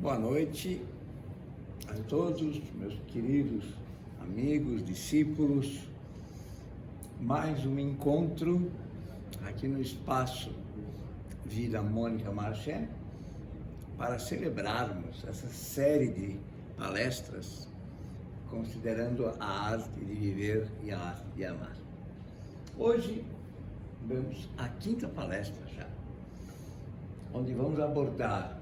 Boa noite a todos, meus queridos amigos, discípulos. Mais um encontro aqui no espaço Vida Mônica Marché para celebrarmos essa série de palestras considerando a arte de viver e a arte de amar. Hoje vamos à quinta palestra já, onde vamos abordar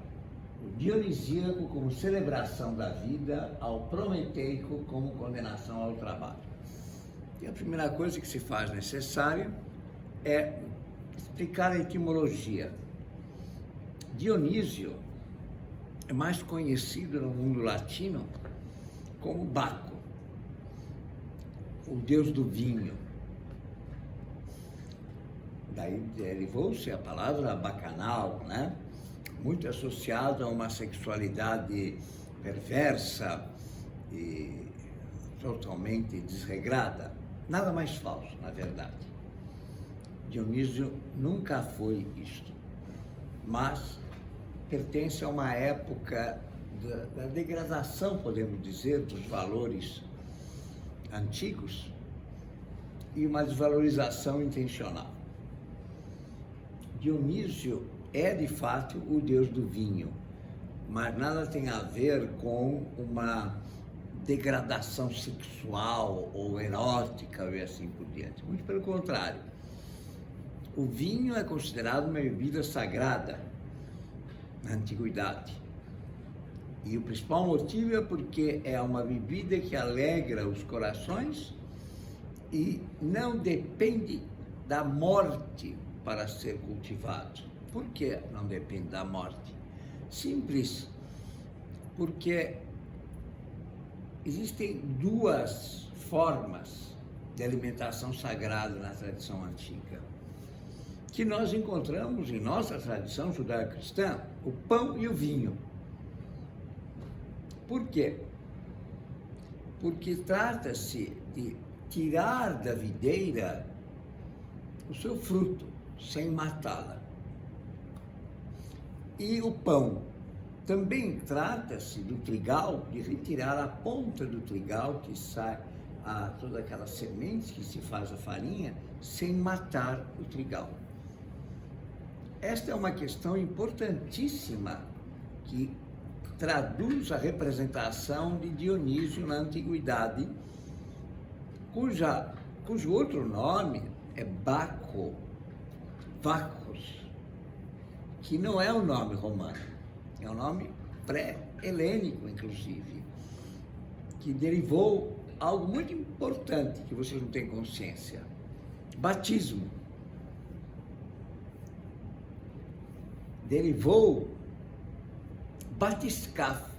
o dionisíaco como celebração da vida, ao prometeico como condenação ao trabalho. E a primeira coisa que se faz necessária é explicar a etimologia. Dionísio é mais conhecido no mundo latino como Baco, o deus do vinho. Daí derivou-se a palavra bacanal, né? Muito associado a uma sexualidade perversa e totalmente desregrada. Nada mais falso, na verdade. Dionísio nunca foi isto, mas pertence a uma época da degradação, podemos dizer, dos valores antigos e uma desvalorização intencional. Dionísio é de fato o deus do vinho, mas nada tem a ver com uma degradação sexual ou erótica e assim por diante. Muito pelo contrário. O vinho é considerado uma bebida sagrada na antiguidade. E o principal motivo é porque é uma bebida que alegra os corações e não depende da morte para ser cultivado. Por que não depende da morte? Simples, porque existem duas formas de alimentação sagrada na tradição antiga, que nós encontramos em nossa tradição judaico-cristã, o pão e o vinho. Por quê? Porque trata-se de tirar da videira o seu fruto, sem matá-la. E o pão também trata-se do trigal, de retirar a ponta do trigal, que sai todas aquelas sementes que se faz a farinha, sem matar o trigal. Esta é uma questão importantíssima que traduz a representação de Dionísio na antiguidade, cujo outro nome é Baco, Bacchus, que não é um nome romano, é um nome pré-helênico, inclusive, que derivou algo muito importante que vocês não têm consciência: batismo. Derivou batiscafo.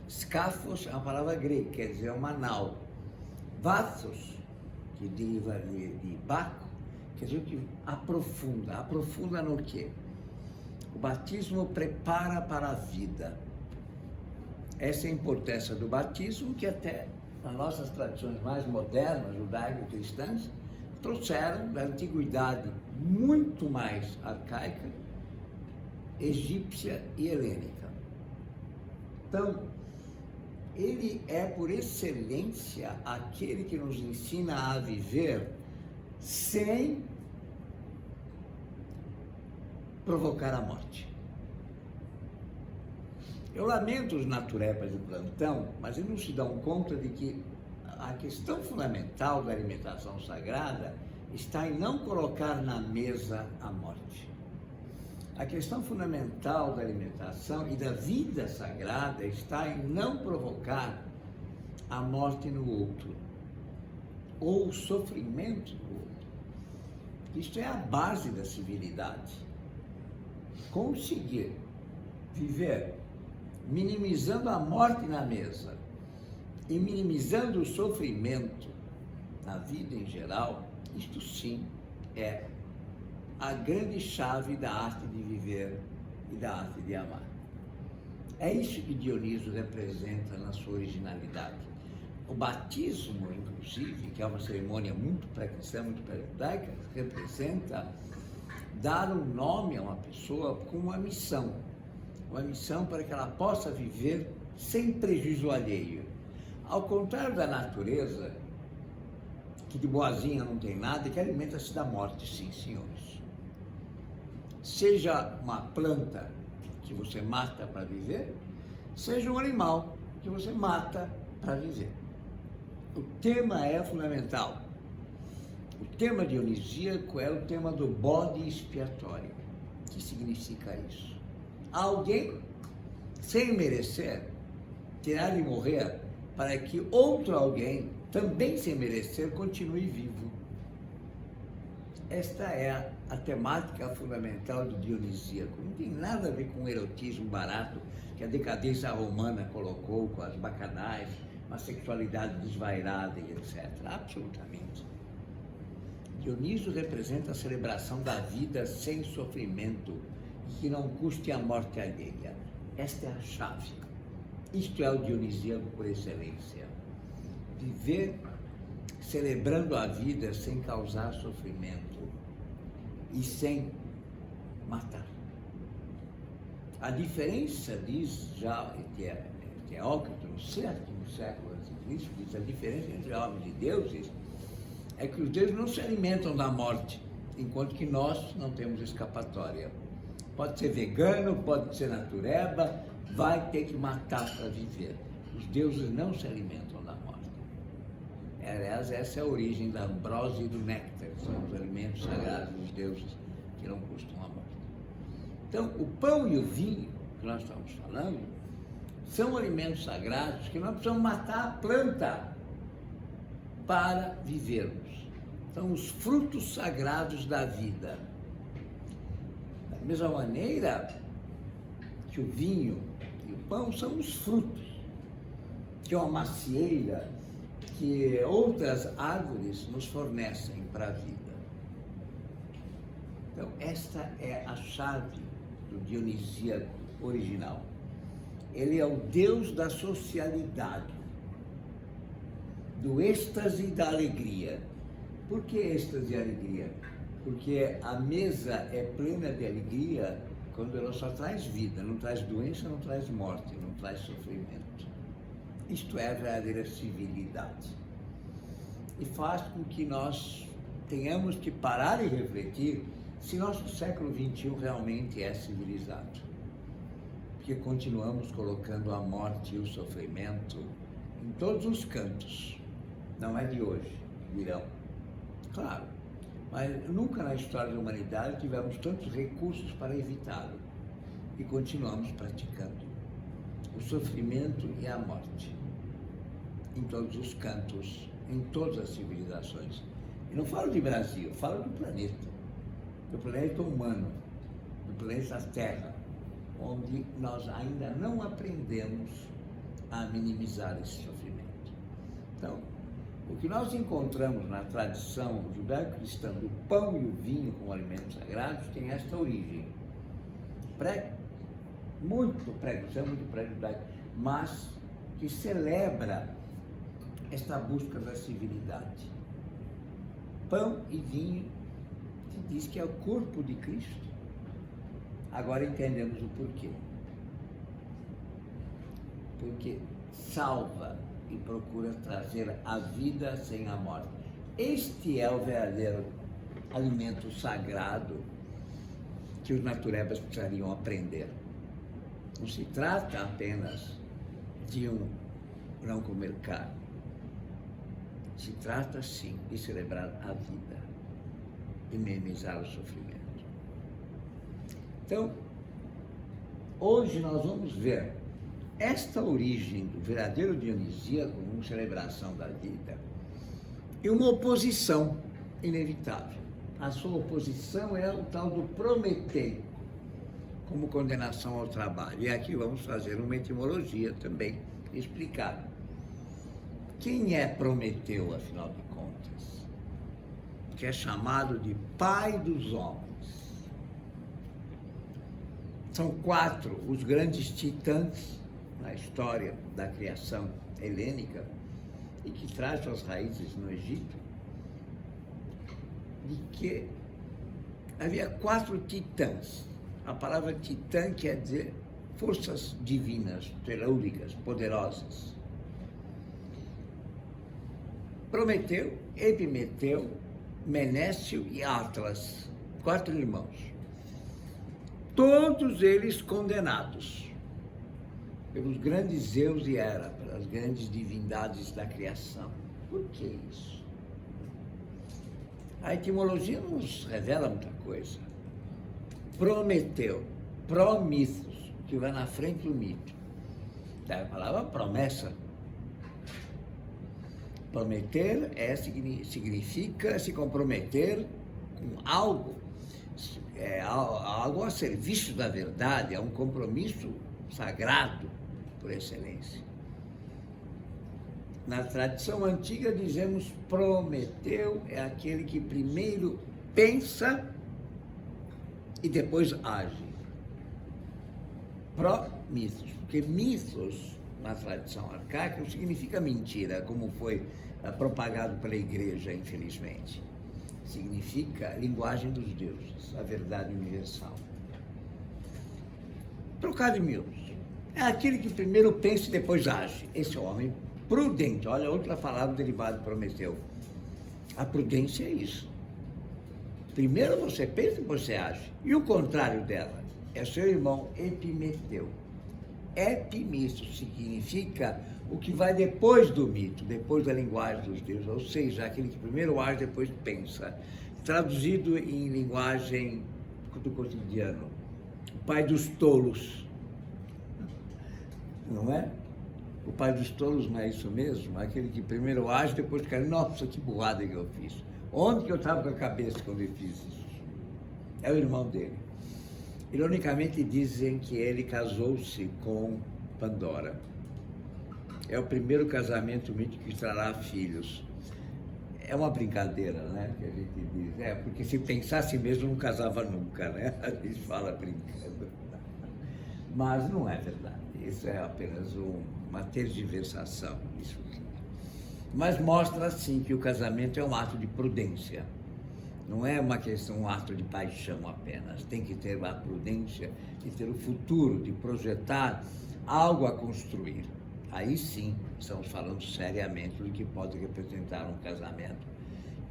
Scafos é uma palavra grega, quer dizer uma nau. Vathos, que deriva de Baco, quer dizer que aprofunda. Aprofunda no quê? O batismo prepara para a vida. Essa é a importância do batismo, que até nas nossas tradições mais modernas, judaico-cristãs, trouxeram da antiguidade muito mais arcaica, egípcia e helênica. Então, ele é por excelência aquele que nos ensina a viver sem provocar a morte. Eu lamento os naturepas de plantão, mas eles não se dão conta de que a questão fundamental da alimentação sagrada está em não colocar na mesa a morte. A questão fundamental da alimentação e da vida sagrada está em não provocar a morte no outro, ou o sofrimento do outro. Isto é a base da civilidade. Conseguir viver minimizando a morte na mesa e minimizando o sofrimento na vida em geral, isto sim é a grande chave da arte de viver e da arte de amar. É isso que Dionísio representa na sua originalidade. O batismo, inclusive, que é uma cerimônia muito pré-cristã, muito pré-judaica, representa dar um nome a uma pessoa com uma missão. uma missão para que ela possa viver sem prejuízo alheio. Ao contrário da natureza, que de boazinha não tem nada e que alimenta-se da morte, sim, senhores. Seja uma planta que você mata para viver, seja um animal que você mata para viver. O tema é fundamental. O tema dionisíaco é o tema do bode expiatório. O que significa isso? Alguém, sem merecer, terá de morrer para que outro alguém, também sem merecer, continue vivo. Esta é a temática fundamental do dionisíaco. Não tem nada a ver com o erotismo barato que a decadência romana colocou com as bacanais, uma sexualidade desvairada e etc. Absolutamente. Dionísio representa a celebração da vida sem sofrimento e que não custe a morte alheia. Esta é a chave. Isto é o dionisíaco por excelência. Viver celebrando a vida sem causar sofrimento e sem matar. A diferença, diz já Teócrito, no sétimo século a.C., diz a diferença entre homens e deuses é que os deuses não se alimentam da morte, enquanto que nós não temos escapatória. Pode ser vegano, pode ser natureba, vai ter que matar para viver. Os deuses não se alimentam da morte. Aliás, essa é a origem da ambrósia e do néctar, são os alimentos sagrados dos deuses que não custam a morte. Então, o pão e o vinho, que nós estamos falando, são alimentos sagrados que nós precisamos matar a planta para vivermos. São os frutos sagrados da vida. Da mesma maneira que o vinho e o pão são os frutos, que é uma macieira que outras árvores nos fornecem para a vida. Então, esta é a chave do dionisíaco original. Ele é o Deus da socialidade, do êxtase e da alegria. Por que êxtase e alegria? Porque a mesa é plena de alegria quando ela só traz vida, não traz doença, não traz morte, não traz sofrimento. Isto é a verdadeira civilidade. E faz com que nós tenhamos que parar e refletir se nosso século XXI realmente é civilizado. Porque continuamos colocando a morte e o sofrimento em todos os cantos. Não é de hoje, virão. Claro, mas nunca na história da humanidade tivemos tantos recursos para evitá-lo. E continuamos praticando o sofrimento e a morte em todos os cantos, em todas as civilizações. E não falo de Brasil, falo do planeta humano, do planeta Terra, onde nós ainda não aprendemos a minimizar esse sofrimento. Então, o que nós encontramos na tradição judaico-cristã do pão e o vinho como alimentos sagrados tem esta origem. Muito pré-judaico, mas que celebra esta busca da civilidade. Pão e vinho, que diz que é o corpo de Cristo. Agora entendemos o porquê. Porque salva e procura trazer a vida sem a morte. Este é o verdadeiro alimento sagrado que os naturebas precisariam aprender. Não se trata apenas de não comer carne. Se trata, sim, de celebrar a vida e minimizar o sofrimento. Então, hoje nós vamos ver esta origem do verdadeiro dionisíaco como celebração da vida e uma oposição inevitável. A sua oposição é o tal do prometeico, como condenação ao trabalho. E aqui vamos fazer uma etimologia também, explicar. Quem é Prometeu, afinal de contas? Que é chamado de pai dos homens. São 4 os grandes titãs na história da criação helênica e que traz suas raízes no Egito, de que havia 4 titãs. A palavra titã quer dizer forças divinas, telúricas, poderosas. Prometeu, Epimeteu, Menécio e Atlas, 4 irmãos. Todos eles condenados pelos grandes Zeus e Hera, pelas grandes divindades da criação. Por que isso? A etimologia nos revela muita coisa. Prometeu, promithos, que vai na frente do mito. Da palavra promessa. Prometer significa se comprometer com algo, algo a serviço da verdade, é um compromisso sagrado por excelência. Na tradição antiga dizemos Prometeu é aquele que primeiro pensa e depois age. Promithos, porque mitos na tradição arcaica não significa mentira, como foi propagado pela igreja, infelizmente. Significa linguagem dos deuses, a verdade universal. Trocado em miúdos, é aquele que primeiro pensa e depois age. Esse é o homem prudente. Olha, outra palavra derivada de Prometeu. A prudência é isso. Primeiro você pensa e depois você age. E o contrário dela é seu irmão Epimeteu. Epimito significa o que vai depois do mito, depois da linguagem dos deuses, ou seja, aquele que primeiro age, depois pensa. Traduzido em linguagem do cotidiano, o pai dos tolos, não é? O pai dos tolos não é isso mesmo? Aquele que primeiro age, depois fica, nossa, que burrada que eu fiz. Onde que eu estava com a cabeça quando eu fiz isso? É o irmão dele. Ironicamente dizem que ele casou-se com Pandora. É o primeiro casamento mítico que trará filhos. É uma brincadeira, né? Que a gente diz. Porque se pensasse mesmo não casava nunca, né? A gente fala brincando. Mas não é verdade. Isso é apenas uma tergiversação. Isso. Mas mostra, sim, que o casamento é um ato de prudência. Não é uma questão, um ato de paixão apenas. Tem que ter a prudência de ter o futuro, de projetar algo a construir. Aí sim, estamos falando seriamente do que pode representar um casamento.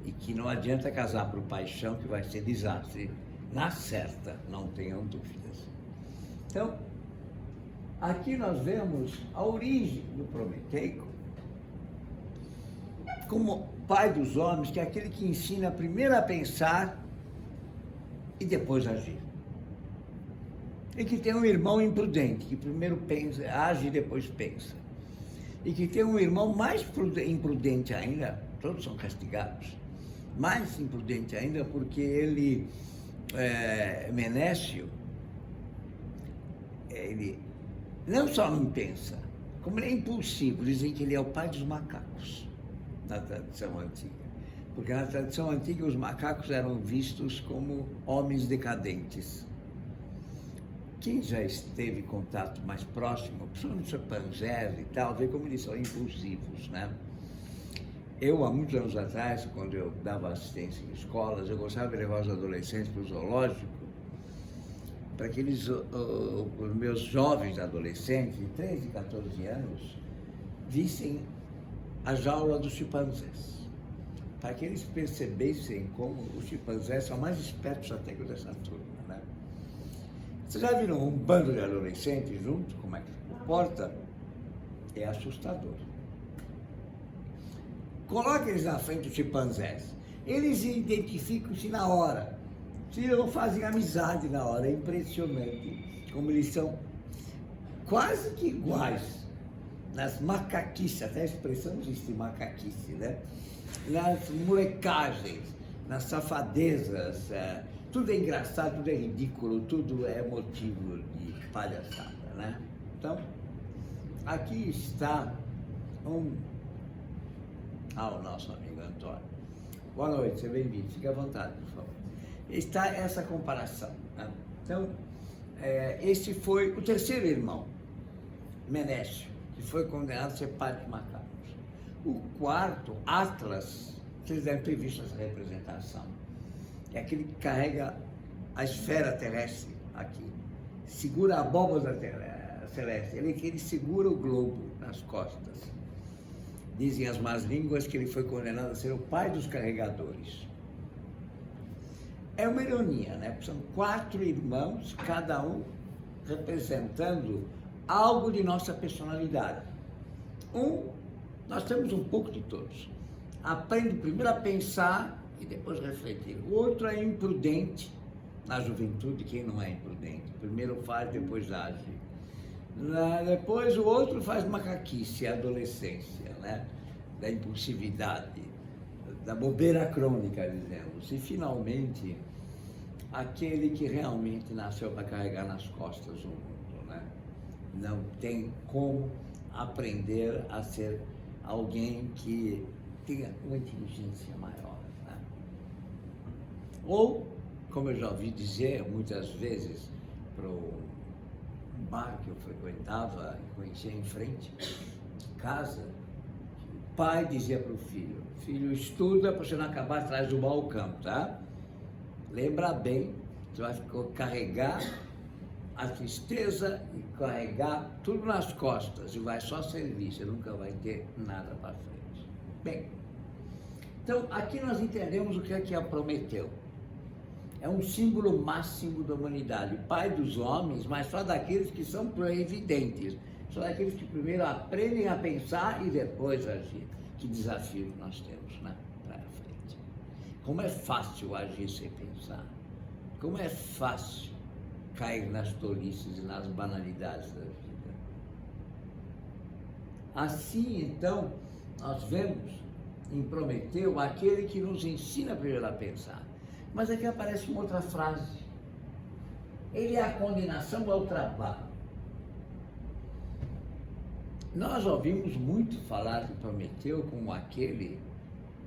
E que não adianta casar por paixão, que vai ser desastre. Na certa, não tenham dúvidas. Então, aqui nós vemos a origem do Prometeico como pai dos homens, que é aquele que ensina primeiro a pensar e depois agir. E que tem um irmão imprudente, que primeiro pensa, age e depois pensa. E que tem um irmão mais imprudente ainda, todos são castigados, mais imprudente ainda porque ele, Menécio, ele não só não pensa, como ele é impulsivo. Dizem que ele é o pai dos macacos, na tradição antiga. Porque na tradição antiga os macacos eram vistos como homens decadentes. Quem já esteve em contato mais próximo, principalmente chimpanzés e tal, vê como eles são impulsivos, né? Eu, há muitos anos atrás, quando eu dava assistência em escolas, eu gostava de levar os adolescentes para o zoológico, para que eles, os meus jovens adolescentes, de 13 e 14 anos, vissem a jaula dos chimpanzés, para que eles percebessem como os chimpanzés são mais espertos até que dessa turma, né? Vocês já viram um bando de adolescentes juntos? Como é que se comporta? É assustador. Coloque eles na frente dos chimpanzés. Eles identificam-se na hora. Se não fazem amizade na hora. É impressionante como eles são quase que iguais nas macaquices, até a expressão existe, macaquice, né? Nas molecagens, nas safadezas, tudo é engraçado, tudo é ridículo, tudo é motivo de palhaçada, né? Então, aqui está o nosso amigo Antônio. Boa noite, seja bem-vindo, fique à vontade, por favor. Está essa comparação, né? Então, esse foi o terceiro irmão, Menécio, que foi condenado a ser pai dos macacos. O quarto, Atlas, vocês devem ter visto essa representação. É aquele que carrega a esfera terrestre aqui, segura a abóbora celeste, ele segura o globo nas costas. Dizem as más línguas que ele foi condenado a ser o pai dos carregadores. É uma ironia, né? São 4 irmãos, cada um representando algo de nossa personalidade. Nós temos um pouco de todos. Aprende primeiro a pensar e depois refletir. O outro é imprudente, na juventude, quem não é imprudente? Primeiro faz, depois age. Depois o outro faz macaquice, a adolescência, né? Da impulsividade, da bobeira crônica, dizemos. E finalmente, aquele que realmente nasceu para carregar nas costas o mundo, né? Não tem como aprender a ser alguém que tenha uma inteligência maior, né? Ou, como eu já ouvi dizer muitas vezes para o bar que eu frequentava, conhecia em frente de casa, o pai dizia para o filho: filho, estuda para você não acabar atrás do balcão, tá? Lembra bem, você vai carregar a tristeza e carregar tudo nas costas e vai só servir, você nunca vai ter nada para frente. Bem, então aqui nós entendemos o que é Prometeu. É um símbolo máximo da humanidade, pai dos homens, mas só daqueles que são proevidentes, só daqueles que primeiro aprendem a pensar e depois agir. Que desafio nós temos, né, para frente. Como é fácil agir sem pensar, como é fácil cair nas tolices e nas banalidades da vida. Assim, então, nós vemos em Prometeu aquele que nos ensina primeiro a pensar. Mas aqui aparece uma outra frase. Ele é a condenação ao trabalho. Nós ouvimos muito falar de Prometeu como aquele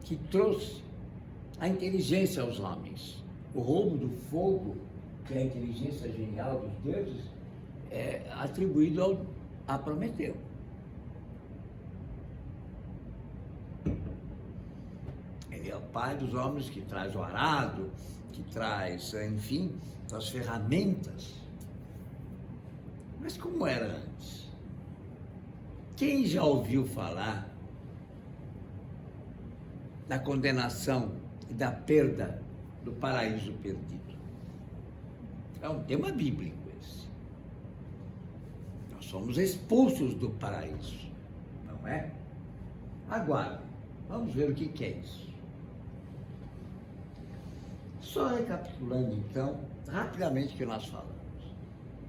que trouxe a inteligência aos homens. O roubo do fogo, que é a inteligência genial dos deuses, é atribuído a Prometeu. Ele é o pai dos homens que traz o arado, que traz, enfim, as ferramentas. Mas como era antes? Quem já ouviu falar da condenação e da perda do paraíso perdido? É um tema bíblico esse. Nós somos expulsos do paraíso, não é? Agora, vamos ver o que é isso. Só recapitulando, então, rapidamente o que nós falamos.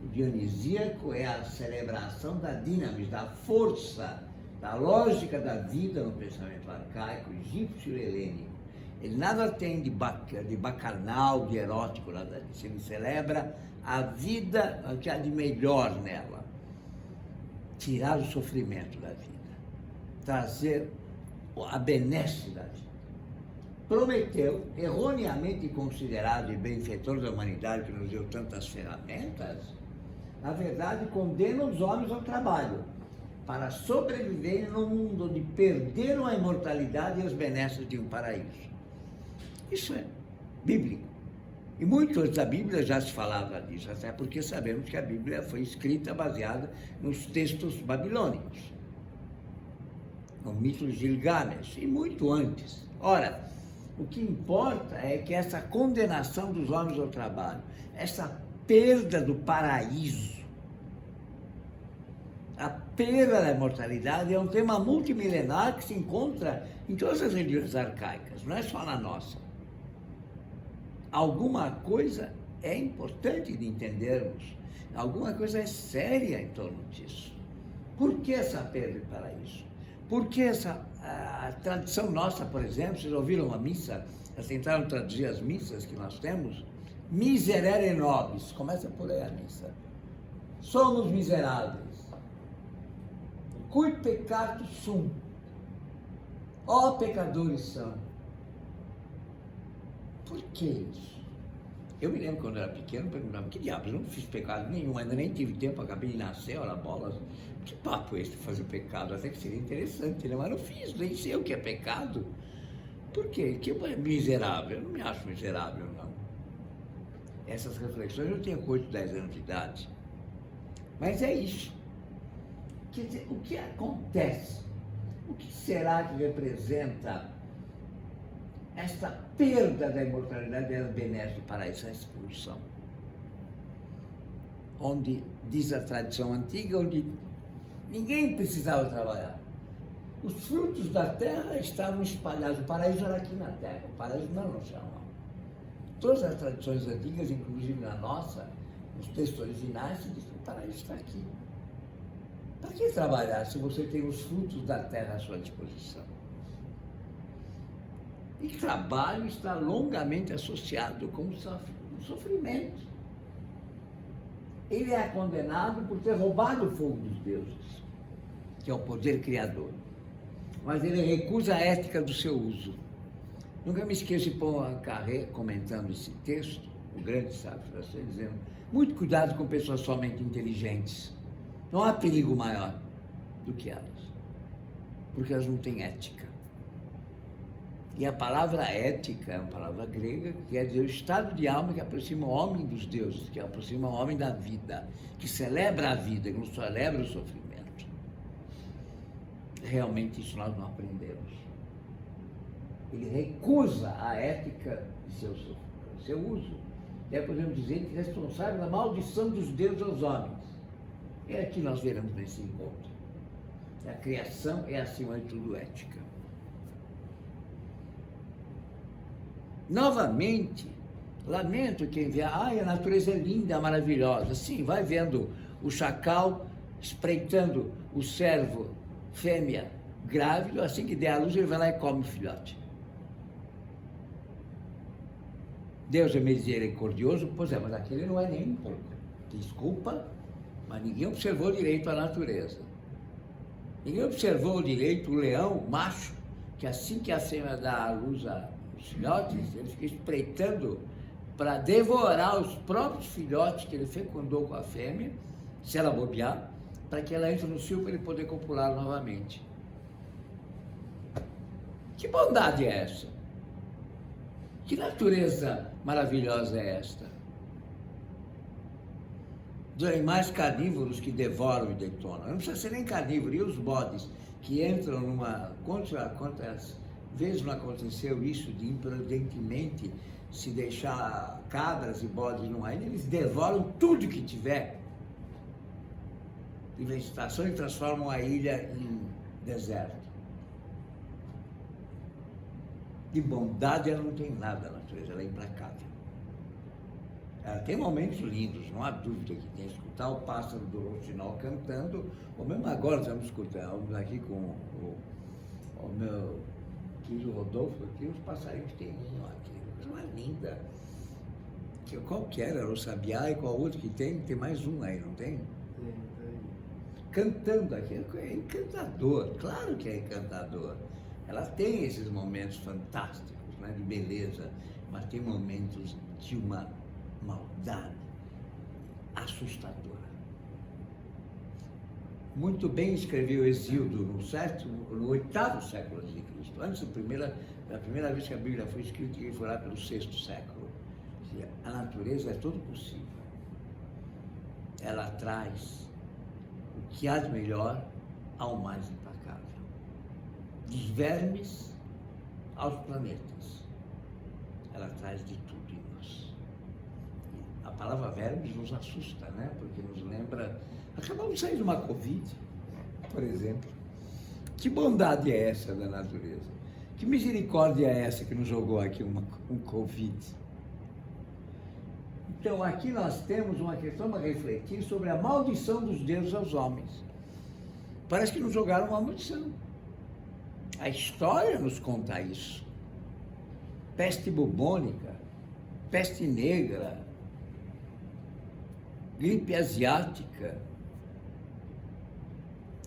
O dionisíaco é a celebração da dinamis, da força, da lógica da vida no pensamento arcaico, egípcio e helênico. Ele nada tem de bacanal, de erótico, nada disso. Ele celebra a vida, o que há de melhor nela. Tirar o sofrimento da vida. Trazer a benesse da vida. Prometeu, erroneamente considerado o benfeitor da humanidade que nos deu tantas ferramentas, na verdade condena os homens ao trabalho, para sobreviverem num mundo onde perderam a imortalidade e as benesses de um paraíso. Isso é bíblico. E muito antes da Bíblia já se falava disso, até porque sabemos que a Bíblia foi escrita baseada nos textos babilônicos, no mito de Gilgamesh, e muito antes. Ora, o que importa é que essa condenação dos homens ao trabalho, essa perda do paraíso, a perda da imortalidade é um tema multimilenar que se encontra em todas as religiões arcaicas, não é só na nossa. Alguma coisa é importante de entendermos, alguma coisa é séria em torno disso. Por que essa perda do paraíso? Por que a tradição nossa, por exemplo, vocês ouviram a missa, vocês tentaram traduzir as missas que nós temos? Miserere nobis, começa por aí a missa. Somos miseráveis. Cui peccatus sum. Ó pecadores são. Por que isso? Eu me lembro quando eu era pequeno, perguntava, que diabos, eu não fiz pecado nenhum, ainda nem tive tempo, acabei de nascer, olha a bola. Que papo é esse de fazer pecado? Até que seria interessante, né? Mas não fiz, nem sei o que é pecado. Por quê? Que é miserável? Eu não me acho miserável, não. Essas reflexões eu tinha 8, 10 anos de idade. Mas é isso. Quer dizer, o que acontece? O que será que representa esta perda da imortalidade das benesses para essa expulsão? Onde, diz a tradição antiga, onde ninguém precisava trabalhar. Os frutos da terra estavam espalhados. O paraíso era aqui na terra, o paraíso não no céu. Todas as tradições antigas, inclusive na nossa, nos textos originais, se diz que o paraíso está aqui. Para que trabalhar se você tem os frutos da terra à sua disposição? E trabalho está longamente associado com o sofrimento. Ele é condenado por ter roubado o fogo dos deuses, que é o poder criador. Mas ele recusa a ética do seu uso. Nunca me esqueço de Paul Carré comentando esse texto, o grande sábio francês, dizendo: muito cuidado com pessoas somente inteligentes. Não há perigo maior do que elas, porque elas não têm ética. E a palavra ética é uma palavra grega que quer dizer o estado de alma que aproxima o homem dos deuses, que aproxima o homem da vida, que celebra a vida, que não celebra o sofrimento. Realmente isso nós não aprendemos. Ele recusa a ética de seu uso. E aí podemos dizer que é responsável da maldição dos deuses aos homens. É aqui nós veremos nesse encontro. A criação é, acima de tudo, ética. Novamente, lamento quem vê, a natureza é linda, maravilhosa. Sim, vai vendo o chacal espreitando o cervo fêmea grávido, assim que der a luz, ele vai lá e come o filhote. Deus é misericordioso, pois é, mas aquele não é nem um pouco. Desculpa, mas ninguém observou direito a natureza. Ninguém observou direito o leão, macho, que assim que a fêmea dá a luz aos filhotes, ele fica espreitando para devorar os próprios filhotes que ele fecundou com a fêmea, se ela bobear, para que ela entre no cio para ele poder copular novamente. Que bondade é essa? Que natureza maravilhosa é esta? Dos animais carnívoros que devoram e detonam. Não precisa ser nem carnívoro. E os bodes que entram numa... Quantas vezes não aconteceu isso de imprudentemente se deixar cabras e bodes numa ilha? Eles devoram tudo que tiver de vegetação e transformam a ilha em deserto. De bondade ela não tem nada, a natureza, ela é implacável. Ela tem momentos lindos, não há dúvida que tem que escutar o pássaro do rouxinol cantando, ou mesmo agora estamos escutando aqui com o meu querido Rodolfo, aqui os passarinhos tem um aqui, coisa mais linda. Que qualquer era o sabiá e qual outro que tem mais um aí, não tem? Cantando aqui, é encantador, claro que é encantador. Ela tem esses momentos fantásticos, né, de beleza, mas tem momentos de uma maldade assustadora. Muito bem escreveu Hesíodo no 8º século de Cristo, antes da primeira vez que a Bíblia foi escrita, que foi lá pelo 6º século. A natureza é tudo possível. Ela traz o que há de melhor ao mais implacável. Dos vermes aos planetas. Ela traz de tudo em nós. A palavra vermes nos assusta, né? Porque nos lembra... Acabamos de sair de uma Covid, por exemplo. Que bondade é essa da natureza? Que misericórdia é essa que nos jogou aqui um Covid? Então, aqui nós temos uma questão a refletir sobre a maldição dos deuses aos homens. Parece que nos jogaram uma maldição. A história nos conta isso. Peste bubônica, peste negra, gripe asiática.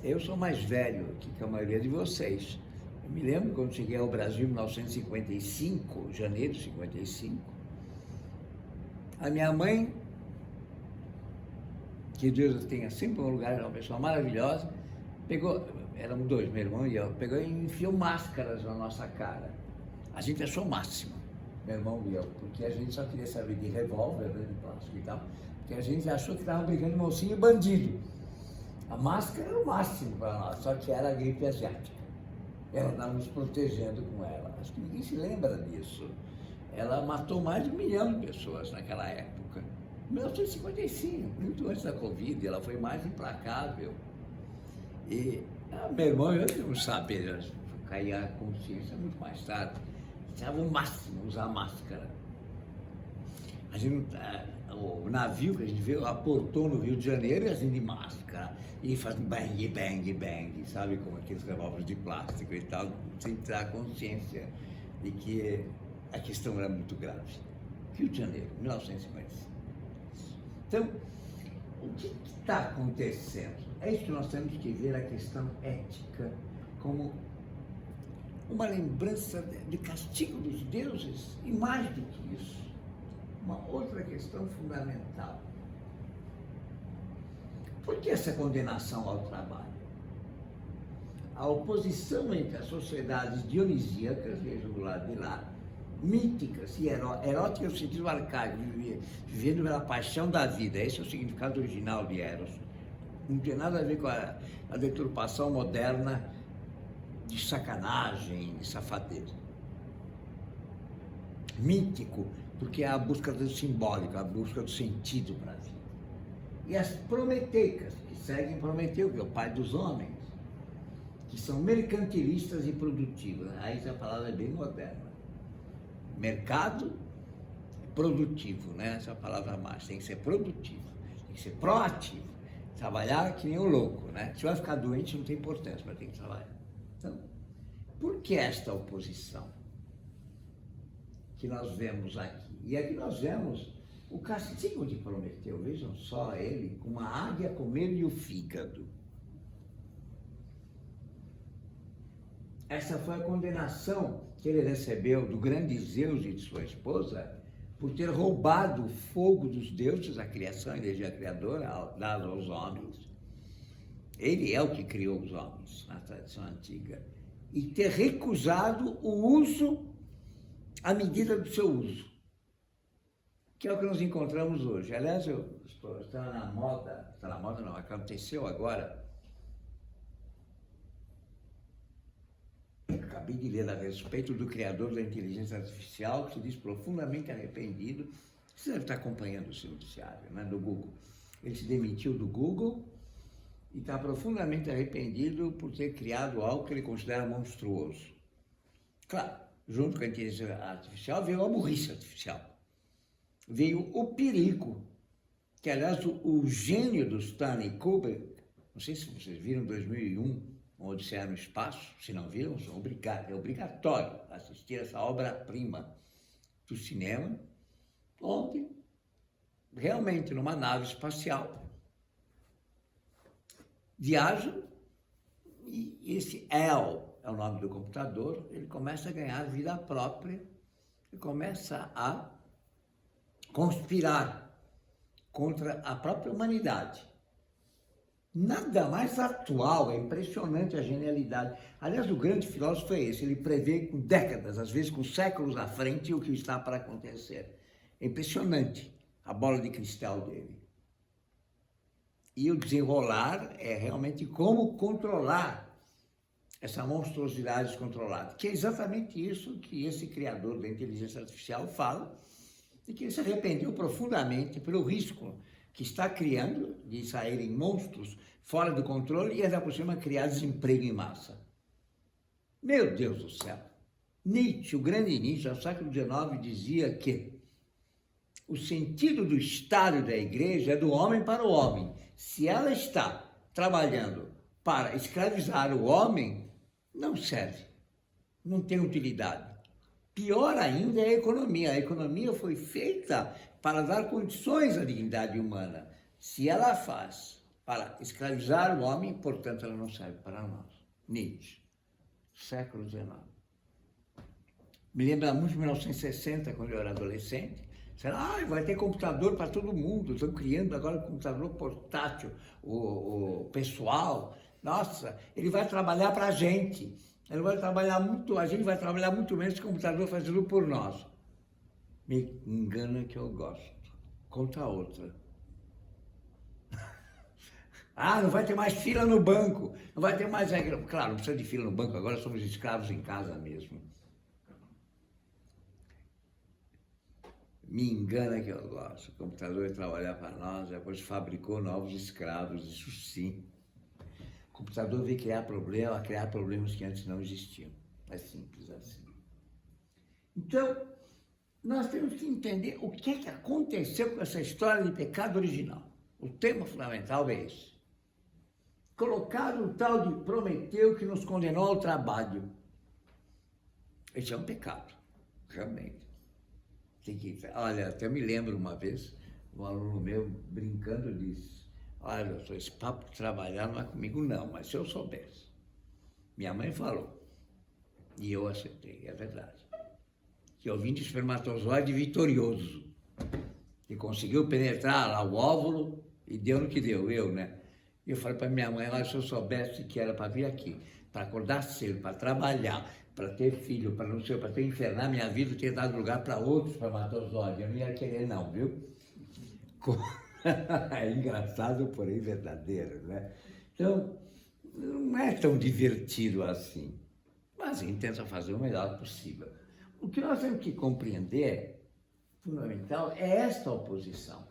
Eu sou mais velho aqui que a maioria de vocês. Eu me lembro quando cheguei ao Brasil em 1955, janeiro de 55. A minha mãe, que Deus tenha sempre um lugar, uma pessoa maravilhosa, pegou, éramos dois, meu irmão e eu, pegou e enfiou máscaras na nossa cara. A gente achou o máximo, meu irmão e eu, porque a gente só queria saber de revólver, né, de plástico e tal, porque a gente achou que estava brigando de mocinho e bandido. A máscara era o máximo para nós, só que era a gripe asiática. Ela estava nos protegendo com ela. Acho que ninguém se lembra disso. Ela matou mais de 1 milhão de pessoas naquela época. Em 1955, muito antes da Covid, ela foi mais implacável. E meu irmão, eu não sabia, caía a consciência muito mais tarde. Estava o máximo usar máscara. A gente, o navio que a gente viu aportou no Rio de Janeiro e a gente de máscara. E faz bang, bang, bang, sabe, como aqueles revólveres de plástico e tal, sem ter a consciência de que a questão era muito grave. Rio de Janeiro, 1955. Então, o que está acontecendo? É isso que nós temos que ver a questão ética como uma lembrança de castigo dos deuses e mais do que isso, uma outra questão fundamental. Por que essa condenação ao trabalho? A oposição entre as sociedades dionisíacas, veja do lado de lá, míticas e eróticas no sentido arcaico, vivendo pela paixão da vida, esse é o significado original de Eros. Não tem nada a ver com a deturpação moderna de sacanagem, de safadeza. Mítico, porque é a busca do simbólico, a busca do sentido para a vida. E as prometeicas, que seguem Prometeu, que é o pai dos homens, que são mercantilistas e produtivas. Aí essa palavra é bem moderna. Mercado produtivo, né? Essa palavra mais, tem que ser produtivo, tem que ser proativo, trabalhar que nem um louco, né? Se vai ficar doente não tem importância, mas tem que trabalhar. Então, por que esta oposição que nós vemos aqui? E aqui nós vemos o castigo de Prometeu, vejam só ele, com uma águia comer-lhe o fígado. Essa foi a condenação que ele recebeu do grande Zeus e de sua esposa por ter roubado o fogo dos deuses, a criação, a energia criadora, dada aos homens. Ele é o que criou os homens, na tradição antiga. E ter recusado o uso à medida do seu uso, que é o que nós encontramos hoje. Aliás, está na moda não, aconteceu agora. Acabei de ler a respeito do criador da inteligência artificial, que se diz profundamente arrependido. Você deve estar acompanhando esse noticiário, né, do Google. Ele se demitiu do Google e está profundamente arrependido por ter criado algo que ele considera monstruoso. Claro, junto com a inteligência artificial veio a burrice artificial. Veio o perigo, que aliás o gênio do Stanley Kubrick, não sei se vocês viram 2001, Odisseia no Espaço, se não viram, é obrigatório assistir essa obra-prima do cinema, onde realmente numa nave espacial viajam e esse El é o nome do computador, ele começa a ganhar vida própria e começa a conspirar contra a própria humanidade. Nada mais atual, é impressionante a genialidade. Aliás, o grande filósofo é esse, ele prevê com décadas, às vezes com séculos à frente, o que está para acontecer. É impressionante a bola de cristal dele. E o desenrolar é realmente como controlar essa monstruosidade descontrolada, que é exatamente isso que esse criador da inteligência artificial fala, e que ele se arrependeu profundamente pelo risco que está criando de saírem monstros fora do controle e ainda por cima criar desemprego em massa. Meu Deus do céu! Nietzsche, o grande Nietzsche, no século XIX, dizia que o sentido do Estado e da Igreja é do homem para o homem. Se ela está trabalhando para escravizar o homem, não serve, não tem utilidade. Pior ainda é a economia. A economia foi feita para dar condições à dignidade humana. Se ela faz para escravizar o homem, portanto, ela não serve para nós. Nietzsche, século XIX. Me lembra muito de 1960, quando eu era adolescente. Será, vai ter computador para todo mundo. Estão criando agora um computador portátil, o pessoal. Nossa, ele vai trabalhar para a gente. Ele vai trabalhar muito, a gente vai trabalhar muito menos que o computador fazendo por nós. Me engana que eu gosto. Conta outra. Ah, não vai ter mais fila no banco, não vai ter mais... Claro, não precisa de fila no banco, agora somos escravos em casa mesmo. Me engana que eu gosto. O computador ia trabalhar para nós, depois fabricou novos escravos, isso sim. O computador veio criar problemas que antes não existiam. É simples assim. Então, nós temos que entender o que é que aconteceu com essa história de pecado original. O tema fundamental é esse. Colocar o tal de Prometeu que nos condenou ao trabalho. Esse é um pecado, realmente. Olha, até me lembro uma vez, um aluno meu brincando disse, olha, doutor, esse papo de trabalhar não é comigo não, mas se eu soubesse. Minha mãe falou, e eu aceitei, é verdade, que eu vim de espermatozoide vitorioso, que conseguiu penetrar lá o óvulo e deu no que deu, né? E eu falei para minha mãe, olha, se eu soubesse que era para vir aqui, para acordar cedo, para trabalhar, para ter filho, para não sei, para ter infernar minha vida, ter dado lugar para outros espermatozoides. Eu não ia querer não, viu? É engraçado, porém verdadeiro, né? Então, não é tão divertido assim, mas a gente tenta fazer o melhor possível. O que nós temos que compreender, fundamental, é esta oposição.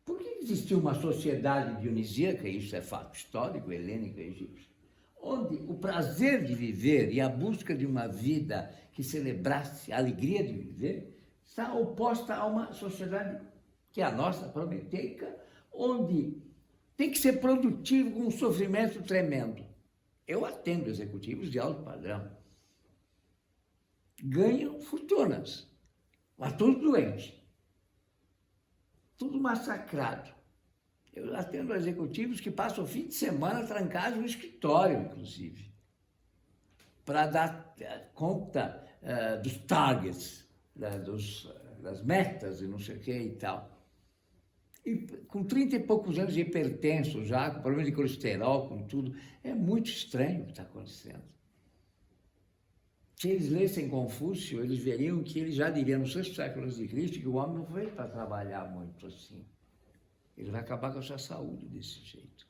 Por que existiu uma sociedade dionisíaca, isso é fato histórico, helênico e egípcio, onde o prazer de viver e a busca de uma vida que celebrasse a alegria de viver está oposta a uma sociedade que é a nossa, prometeica, onde tem que ser produtivo com um sofrimento tremendo. Eu atendo executivos de alto padrão. Ganham fortunas, mas tudo doente, tudo massacrado. Eu atendo executivos que passam o fim de semana trancados no escritório, inclusive, para dar conta dos targets, das metas e não sei o que e tal. E com 30 e poucos anos de hipertenso já, com problema de colesterol, com tudo, é muito estranho o que está acontecendo. Se eles lessem Confúcio, eles veriam que ele já diria no 6º século de Cristo que o homem não veio para trabalhar muito assim. Ele vai acabar com a sua saúde desse jeito.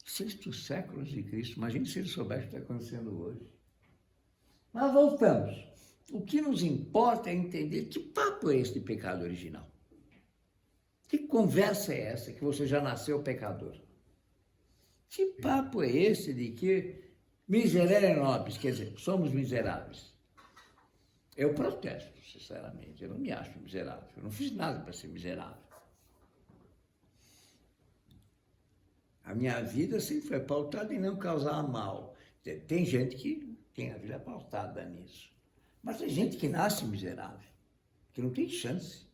6º século de Cristo, imagine se ele soubesse o que está acontecendo hoje. Mas voltamos. O que nos importa é entender que papo é esse de pecado original. Que conversa é essa que você já nasceu pecador? Que papo é esse de que miserere nobis, quer dizer, somos miseráveis? Eu protesto, sinceramente, eu não me acho miserável, eu não fiz nada para ser miserável. A minha vida sempre foi pautada em não causar mal. Tem gente que tem a vida pautada nisso, mas tem gente que nasce miserável, que não tem chance.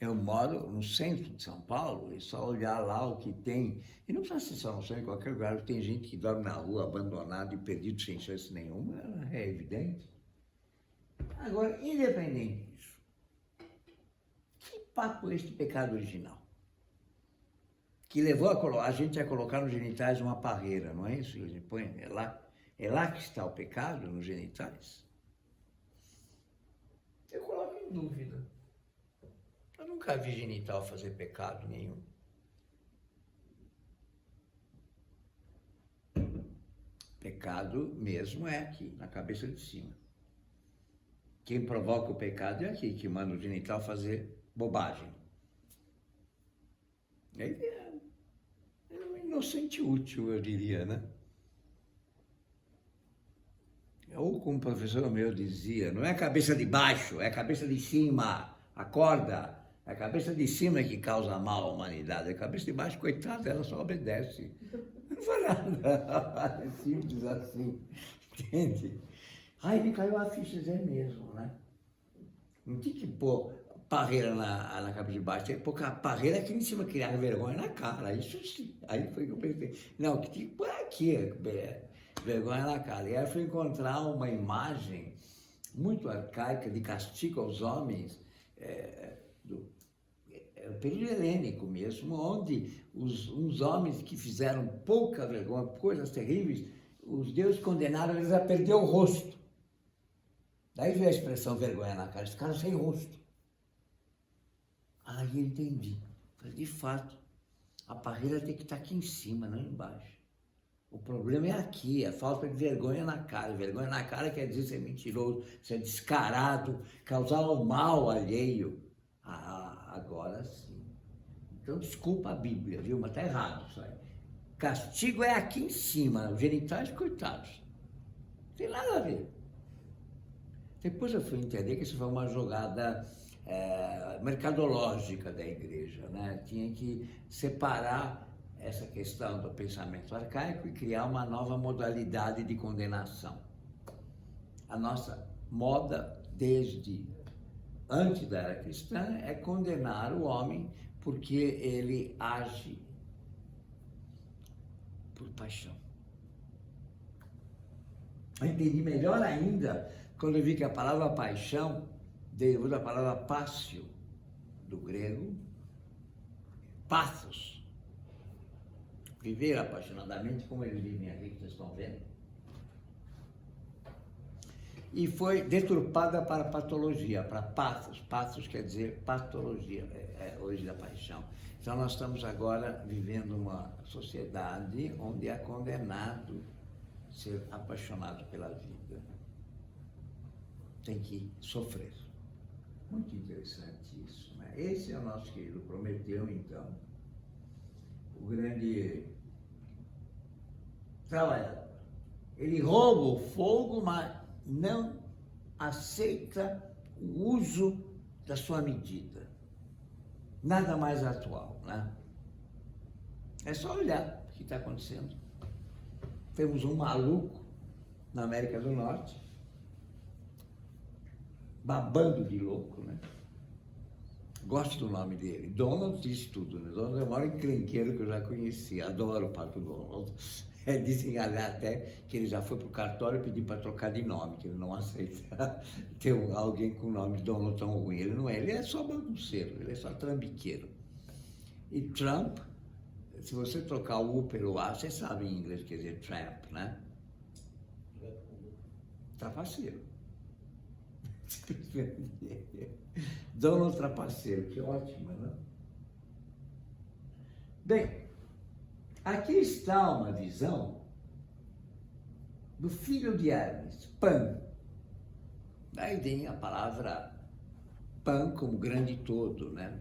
Eu moro no centro de São Paulo e só olhar lá o que tem, e não precisa ser só no centro, em qualquer lugar, tem gente que dorme na rua, abandonado e perdido sem chance nenhuma, é evidente. Agora, independente disso, que papo é esse de pecado original? Que levou a gente a colocar nos genitais uma parreira, não é isso? Ele põe, é lá que está o pecado, nos genitais? Eu coloco em dúvida. Eu nunca vi genital fazer pecado nenhum. Pecado mesmo é aqui, na cabeça de cima. Quem provoca o pecado é aqui, que manda o genital fazer bobagem. Ele é um inocente útil, eu diria, né? Ou como o professor meu dizia, não é a cabeça de baixo, é a cabeça de cima. Acorda. É a cabeça de cima que causa mal à humanidade. A cabeça de baixo, coitada, ela só obedece. Não faz nada. É simples assim. Entende? Aí me caiu a ficha, é mesmo, né? Não tinha que pôr parreira na cabeça de baixo, tinha que pôr a parreira aqui em cima, criar vergonha na cara. Isso sim. Aí foi que eu pensei. Não, que tinha que pôr aqui, vergonha na cara. E aí eu fui encontrar uma imagem muito arcaica de castigo aos homens, o período helênico mesmo, onde uns homens que fizeram pouca vergonha, coisas terríveis, os deuses condenaram eles a perder o rosto. Daí veio a expressão vergonha na cara, eles ficaram sem rosto. Aí eu entendi. Falei, de fato, A barreira tem que estar aqui em cima, não embaixo. O problema é aqui, a falta de vergonha na cara. Vergonha na cara quer dizer ser mentiroso, ser descarado, causar o mal alheio. Ah, agora sim. Então desculpa a Bíblia, viu? Mas tá errado isso aí. Castigo é aqui em cima, os genitais coitados. Não tem nada a ver. Depois eu fui entender que isso foi uma jogada mercadológica da igreja, né? Tinha que separar essa questão do pensamento arcaico e criar uma nova modalidade de condenação. A nossa moda, desde antes da era cristã, é condenar o homem porque ele age por paixão. Eu entendi melhor ainda quando eu vi que a palavra paixão derivou da palavra pássio, do grego, pathos. Viver apaixonadamente como eles vivem aqui, que vocês estão vendo. E foi deturpada para patologia, para pathos. Pathos quer dizer patologia, é origem da paixão. Então nós estamos agora vivendo uma sociedade onde é condenado ser apaixonado pela vida. Tem que sofrer. Muito interessante isso, né? Esse é o nosso querido Prometeu, então. O grande trabalhador. Ele rouba o fogo, mas não aceita o uso da sua medida. Nada mais atual, né? É só olhar o que está acontecendo. Temos um maluco na América do Norte, babando de louco, né? Gosto do nome dele. Donald diz tudo, né? Donald é o maior encrenqueiro que eu já conheci. Adoro o Pato Donald. Dizem até que ele já foi para o cartório pedir para trocar de nome, que ele não aceita ter alguém com o nome de Donald tão ruim. Ele não é, ele é só bagunceiro, ele é só trambiqueiro. E Trump, se você trocar o U pelo A, você sabe em inglês quer dizer Trump, né? Trapaceiro. Donald Trapaceiro, que ótimo, né? Bem, aqui está uma visão do filho de Hermes, Pan. Daí vem a palavra Pan como grande todo, né?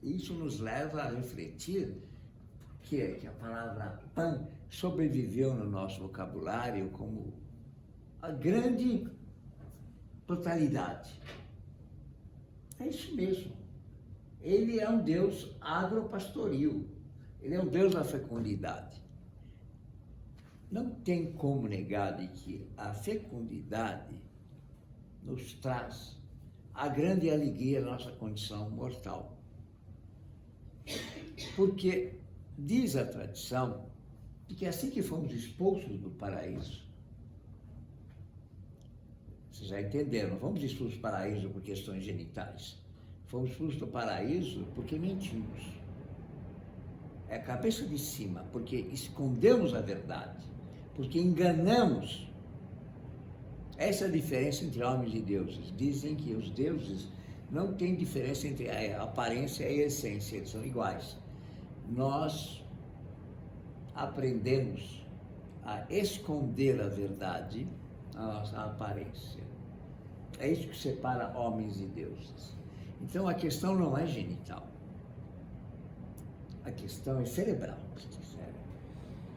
Isso nos leva a refletir que a palavra Pan sobreviveu no nosso vocabulário como a grande totalidade. É isso mesmo. Ele é um Deus agropastoril. Ele é um Deus da fecundidade. Não tem como negar de que a fecundidade nos traz a grande alegria da nossa condição mortal. Porque diz a tradição de que assim que fomos expulsos do paraíso, vocês já entenderam, não fomos expulsos do paraíso por questões genitais. Fomos expulsos do paraíso porque mentimos. É a cabeça de cima, porque escondemos a verdade, porque enganamos. Essa é a diferença entre homens e deuses. Dizem que os deuses não têm diferença entre a aparência e a essência, eles são iguais. Nós aprendemos a esconder a verdade, a nossa aparência. É isso que separa homens e deuses. Então a questão não é genital. A questão é cerebral, se quiser,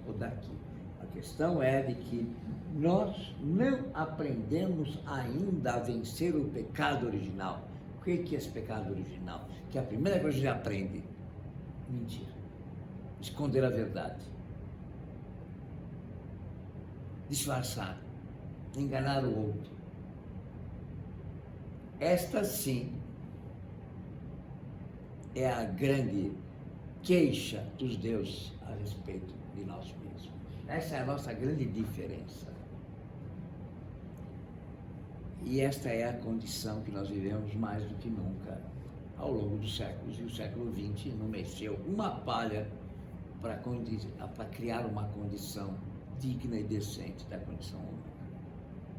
ou daqui. A questão é de que nós não aprendemos ainda a vencer o pecado original. O que é esse pecado original? Que é a primeira coisa que a gente aprende: mentir, esconder a verdade, disfarçar, enganar o outro. Esta sim é a grande queixa dos deuses a respeito de nós mesmos. Essa é a nossa grande diferença. E esta é a condição que nós vivemos mais do que nunca ao longo dos séculos, e o século XX não mexeu uma palha para criar uma condição digna e decente da condição humana.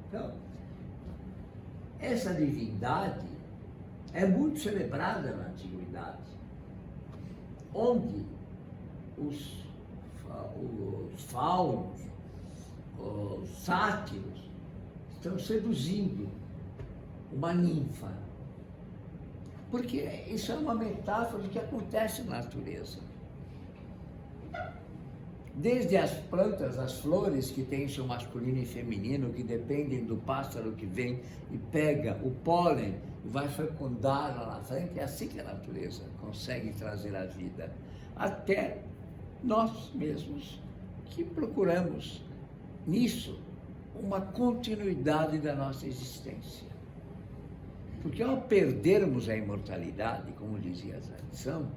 Então, essa divindade é muito celebrada na antiguidade, onde os faunos, os sátiros, estão seduzindo uma ninfa. Porque isso é uma metáfora do que acontece na natureza. Desde as plantas, as flores que têm seu masculino e feminino, que dependem do pássaro que vem e pega o pólen e vai fecundar lá na frente, é assim que a natureza consegue trazer a vida. Até nós mesmos, que procuramos nisso uma continuidade da nossa existência. Porque ao perdermos a imortalidade, como dizia a tradição,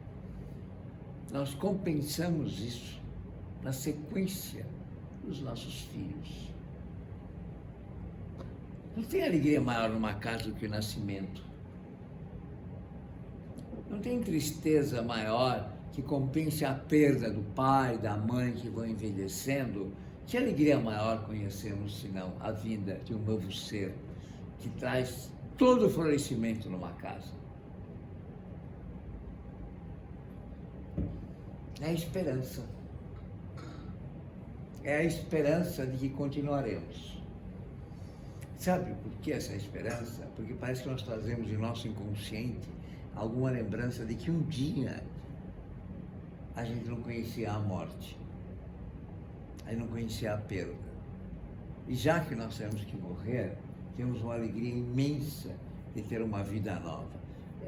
nós compensamos isso na sequência dos nossos filhos. Não tem alegria maior numa casa do que o nascimento. Não tem tristeza maior que compense a perda do pai, da mãe que vão envelhecendo. Que alegria maior conhecemos, senão a vinda de um novo ser que traz todo o florescimento numa casa. É a esperança. É a esperança de que continuaremos. Sabe por que essa esperança? Porque parece que nós trazemos em nosso inconsciente alguma lembrança de que um dia a gente não conhecia a morte, a gente não conhecia a perda. E já que nós temos que morrer, temos uma alegria imensa de ter uma vida nova.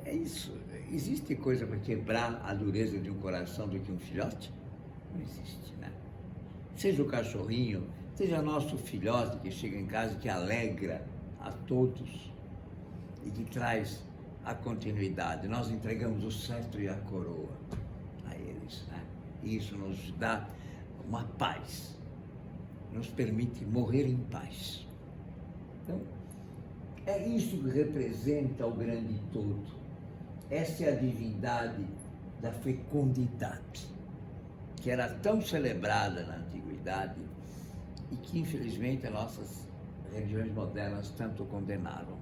É isso. Existe coisa para quebrar a dureza de um coração do que um filhote? Não existe, né? Seja o cachorrinho, seja nosso filhote que chega em casa e que alegra a todos e que traz a continuidade. Nós entregamos o cetro e a coroa a eles, né? E isso nos dá uma paz, nos permite morrer em paz. Então, é isso que representa o grande todo. Essa é a divindade da fecundidade, que era tão celebrada na antiguidade e que, infelizmente, as nossas religiões modernas tanto condenaram.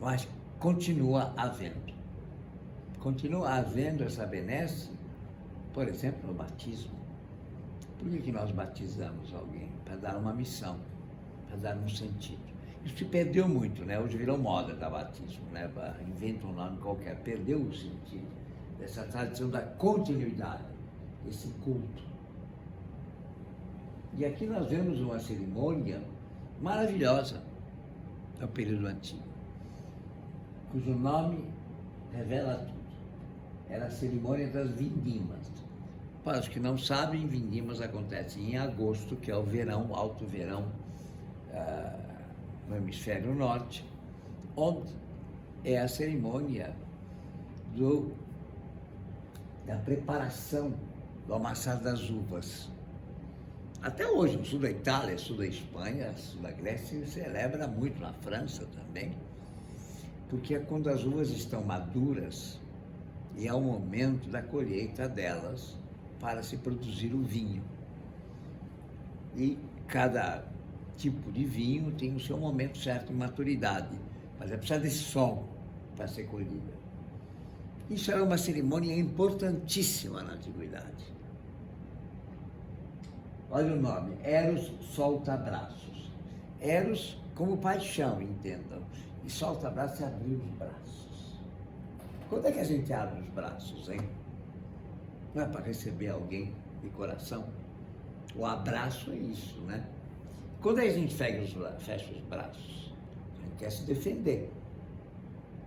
Mas continua havendo essa benesse, por exemplo, no batismo. Por que nós batizamos alguém? Para dar uma missão, para dar um sentido. Isso se perdeu muito, né? Hoje virou moda dar batismo, né? Inventa um nome qualquer, perdeu o sentido dessa tradição da continuidade, desse culto. E aqui nós vemos uma cerimônia maravilhosa do período antigo, cujo nome revela tudo. Era a cerimônia das vindimas. Para os que não sabem, vindimas acontecem em agosto, que é o verão, alto verão, no hemisfério norte, onde é a cerimônia da preparação do amassar das uvas. Até hoje, no sul da Itália, sul da Espanha, sul da Grécia, se celebra muito, na França também, porque é quando as uvas estão maduras e é o momento da colheita delas para se produzir o vinho. E cada tipo de vinho tem o seu momento certo de maturidade, mas é preciso desse sol para ser colhida. Isso era uma cerimônia importantíssima na antiguidade. Olha o nome, Eros solta-braços. Eros como paixão, entendam. E solta-braços é abrir os braços. Quando é que a gente abre os braços, hein? Não é para receber alguém de coração? O abraço é isso, né? Quando a gente fecha os braços, a gente quer se defender.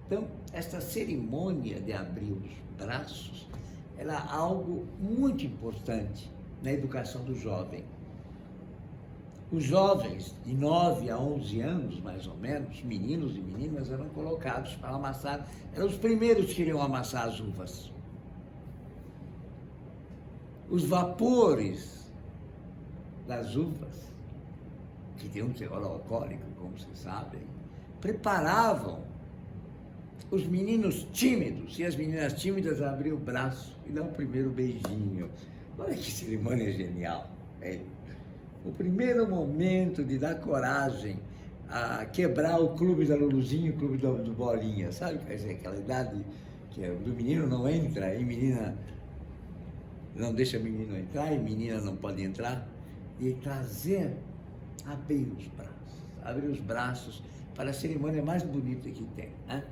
Então, essa cerimônia de abrir os braços era algo muito importante na educação do jovem. Os jovens de 9 a 11 anos, mais ou menos, meninos e meninas, eram colocados para amassar, eram os primeiros que iriam amassar as uvas. Os vapores das uvas, que tem um teor alcoólico, como vocês sabem, preparavam os meninos tímidos, e as meninas tímidas abriam o braço e dão o primeiro beijinho. Olha que cerimônia genial, hein? O primeiro momento de dar coragem a quebrar o clube da Luluzinha e o clube do Bolinha, sabe? Quer dizer, aquela idade que do menino não entra e menina não deixa menino entrar e menina não pode entrar, e abrir os braços para a cerimônia mais bonita que tem, né?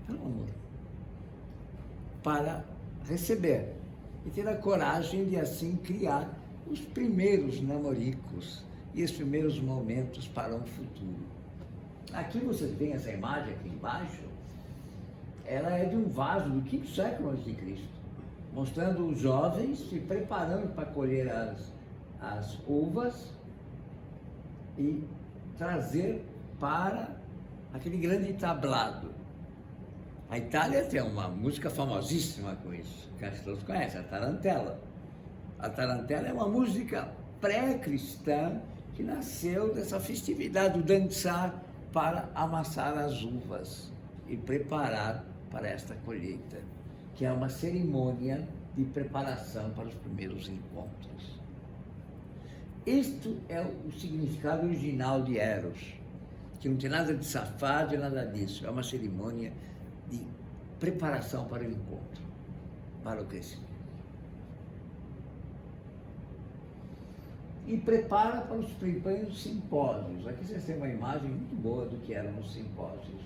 Pelo amor. Para receber e ter a coragem de assim criar os primeiros namoricos e os primeiros momentos para um futuro. Aqui vocês veem essa imagem aqui embaixo, ela é de um vaso do quinto século a.C., mostrando os jovens se preparando para colher as uvas e trazer para aquele grande tablado. A Itália tem uma música famosíssima com isso, que as pessoas conhecem, a tarantela. A tarantela é uma música pré-cristã que nasceu dessa festividade do dançar para amassar as uvas e preparar para esta colheita, que é uma cerimônia de preparação para os primeiros encontros. Isto é o significado original de Eros, que não tem nada de safado e nada disso, é uma cerimônia de preparação para o encontro, para o crescimento. E prepara para os primeiros simpósios. Aqui vocês têm uma imagem muito boa do que eram os simpósios.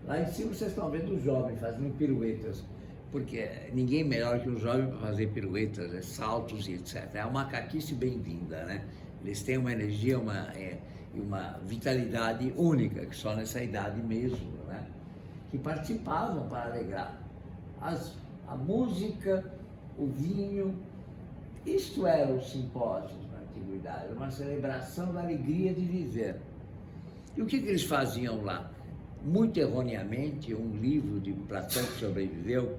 Lá em cima vocês estão vendo os jovens fazendo piruetas, porque ninguém melhor que o jovem para fazer piruetas, saltos e etc. É uma macaquice bem-vinda, né? Eles têm uma energia e uma vitalidade única, que só nessa idade mesmo, né? Que participavam para alegrar. A música, o vinho, isto eram os simpósios na antiguidade, uma celebração da alegria de viver. E o que eles faziam lá? Muito erroneamente, um livro de Platão que sobreviveu,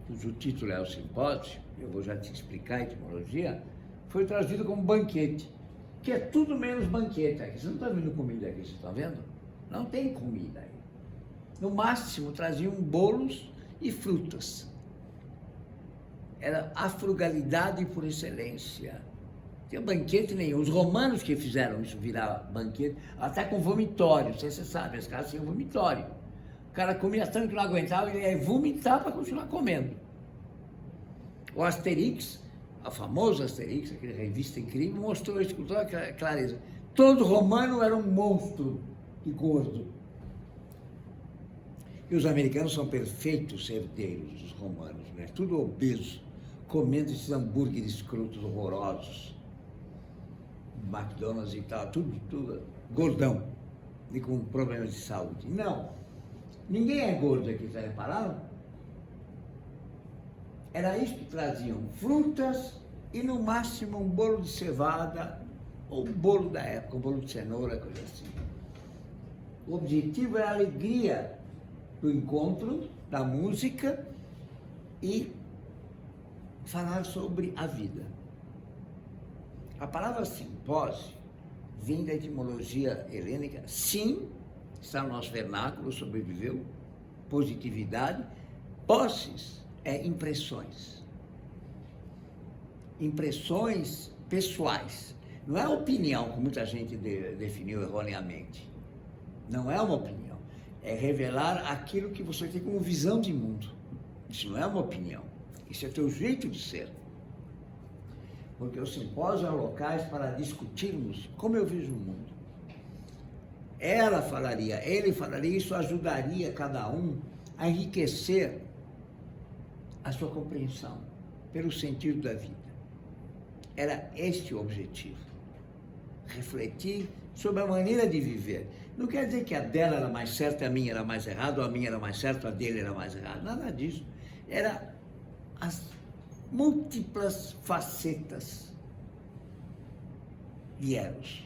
cujo título é o Simpósio, eu vou já te explicar a etimologia, foi traduzido como banquete, que é tudo menos banquete aqui. Vocês não estão vendo comida aqui, vocês estão vendo? Não tem comida aí. No máximo, traziam bolos e frutas. Era a frugalidade por excelência. Não tinha banquete nenhum. Os romanos que fizeram isso virar banquete, até com vomitório. Não sei se você sabe, as casas tinham vomitório. O cara comia tanto que não aguentava, ele ia vomitar para continuar comendo. O Asterix, a famosa Asterix, aquela revista incrível, mostrou isso com toda clareza. Todo romano era um monstro e gordo. E os americanos são perfeitos herdeiros dos romanos, né? Tudo obeso, comendo esses hambúrgueres escrotos horrorosos, McDonald's e tal, tudo gordão e com problemas de saúde. Não, ninguém é gordo aqui, já repararam? Era isso que traziam, frutas e no máximo um bolo de cevada ou um bolo da época, um bolo de cenoura, coisa assim. O objetivo era a alegria do encontro, da música e falar sobre a vida. A palavra simpósio vem da etimologia helênica, sim, está no nosso vernáculo, sobreviveu, positividade, posses é impressões. Impressões pessoais. Não é opinião, como muita gente definiu erroneamente. Não é uma opinião. É revelar aquilo que você tem como visão de mundo. Isso não é uma opinião. Isso é teu jeito de ser. Porque os simpósios são locais para discutirmos como eu vejo o mundo. Ela falaria, ele falaria, isso ajudaria cada um a enriquecer a sua compreensão pelo sentido da vida. Era este o objetivo. Refletir sobre a maneira de viver. Não quer dizer que a dela era mais certa, a minha era mais errada, ou a minha era mais certa, a dele era mais errada. Nada disso. Era as múltiplas facetas de Eros.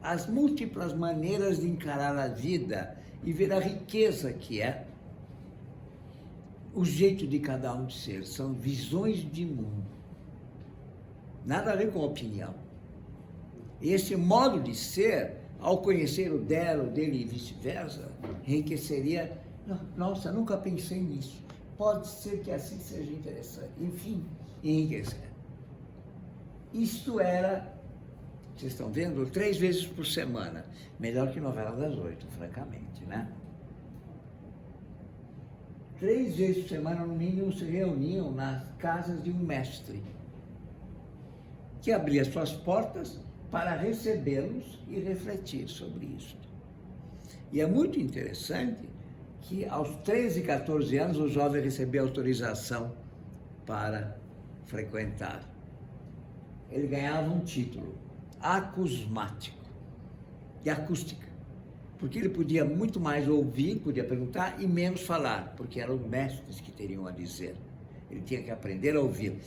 As múltiplas maneiras de encarar a vida e ver a riqueza que é o jeito de cada um de ser. São visões de mundo. Nada a ver com opinião. E esse modo de ser, ao conhecer o dela, o dele e vice-versa, enriqueceria. Nossa, nunca pensei nisso. Pode ser que assim seja interessante. Enfim, enriquecer. Isto era, vocês estão vendo, 3 vezes por semana. Melhor que novela das 8, francamente, né? 3 vezes por semana, no mínimo, se reuniam nas casas de um mestre, que abria suas portas para recebê-los e refletir sobre isso. E é muito interessante que aos 13, 14 anos o jovem recebia autorização para frequentar. Ele ganhava um título, acusmático, de acústica, porque ele podia muito mais ouvir, podia perguntar e menos falar, porque eram mestres que teriam a dizer. Ele tinha que aprender a ouvir.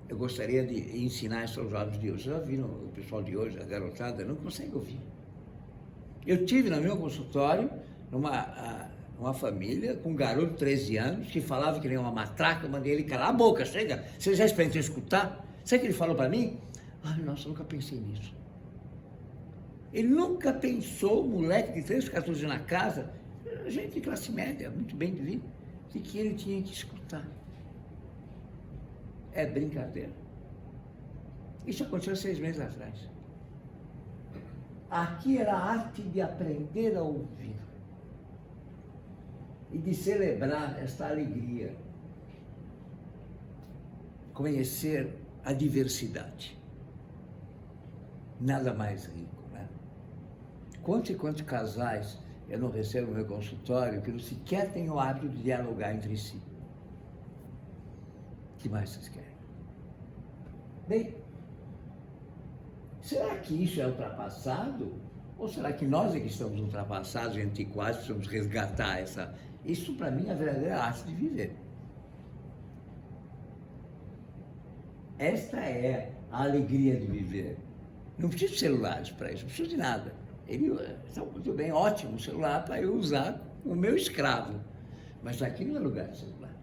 Eu gostaria de ensinar isso aos jovens de hoje. Já viram o pessoal de hoje, a garotada, não consegue ouvir. Eu tive no meu consultório uma família com um garoto de 13 anos que falava que nem uma matraca. Eu mandei ele calar a boca, chega, você já experimentou escutar? Sabe o que ele falou para mim? Ai, nossa, eu nunca pensei nisso. Ele nunca pensou, moleque de 13, 14 anos na casa, gente de classe média, muito bem de vida, de que ele tinha que escutar. É brincadeira. Isso aconteceu 6 meses atrás. Aqui era a arte de aprender a ouvir e de celebrar esta alegria, conhecer a diversidade. Nada mais rico, né? Quantos e quantos casais eu não recebo no meu consultório que não sequer têm o hábito de dialogar entre si? O que mais vocês querem? Bem, será que isso é ultrapassado? Ou será que nós é que estamos ultrapassados e antiquados, precisamos resgatar essa... Isso, para mim, é a verdadeira arte de viver. Esta é a alegria de viver. Não preciso de celulares para isso, não preciso de nada. Ele está muito bem, ótimo, o celular para eu usar o meu escravo. Mas aqui não é lugar de celular.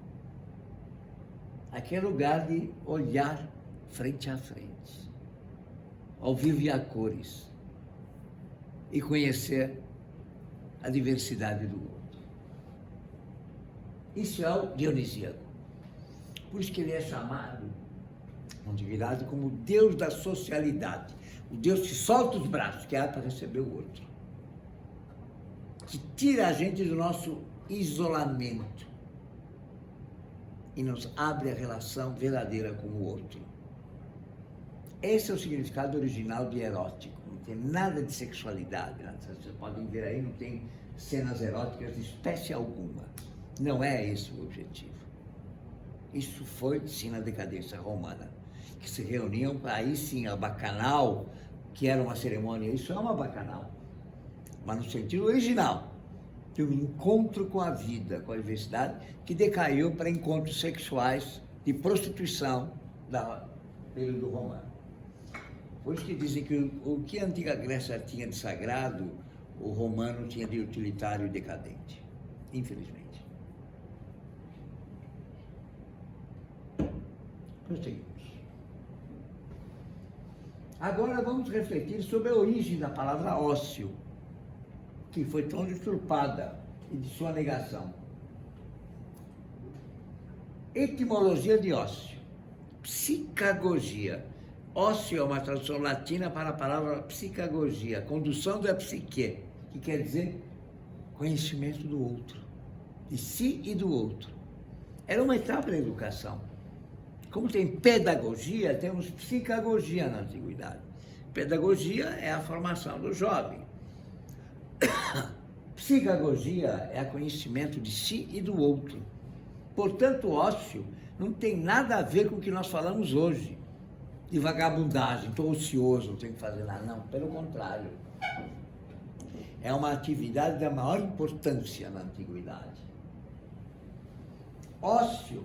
Aqui é lugar de olhar frente a frente, ao vivo e a cores, e conhecer a diversidade do outro. Isso é o dionisíaco. Por isso que ele é chamado, na antiguidade, como o Deus da socialidade. O Deus que solta os braços, que há para receber o outro. Que tira a gente do nosso isolamento e nos abre a relação verdadeira com o outro. Esse é o significado original de erótico. Não tem nada de sexualidade. Né? Vocês podem ver aí, não tem cenas eróticas de espécie alguma. Não é esse o objetivo. Isso foi, sim, na decadência romana, que se reuniam para aí sim, a bacanal, que era uma cerimônia, isso é uma bacanal, mas no sentido original, de um encontro com a vida, com a diversidade, que decaiu para encontros sexuais de prostituição da período romano. Por isso que dizem que o que a antiga Grécia tinha de sagrado, o romano tinha de utilitário e decadente, infelizmente. Prosseguimos. Agora vamos refletir sobre a origem da palavra ócio, que foi tão deturpada, e de sua negação. Etimologia de ócio. Psicagogia. Ócio é uma tradução latina para a palavra psicagogia, condução da psique, que quer dizer conhecimento do outro, de si e do outro. Era uma etapa da educação. Como tem pedagogia, temos psicagogia na antiguidade. Pedagogia é a formação do jovem. Psicagogia é o conhecimento de si e do outro. Portanto, ócio não tem nada a ver com o que nós falamos hoje, de vagabundagem, estou ocioso, não tenho que fazer nada. Não, pelo contrário. É uma atividade da maior importância na antiguidade. Ócio,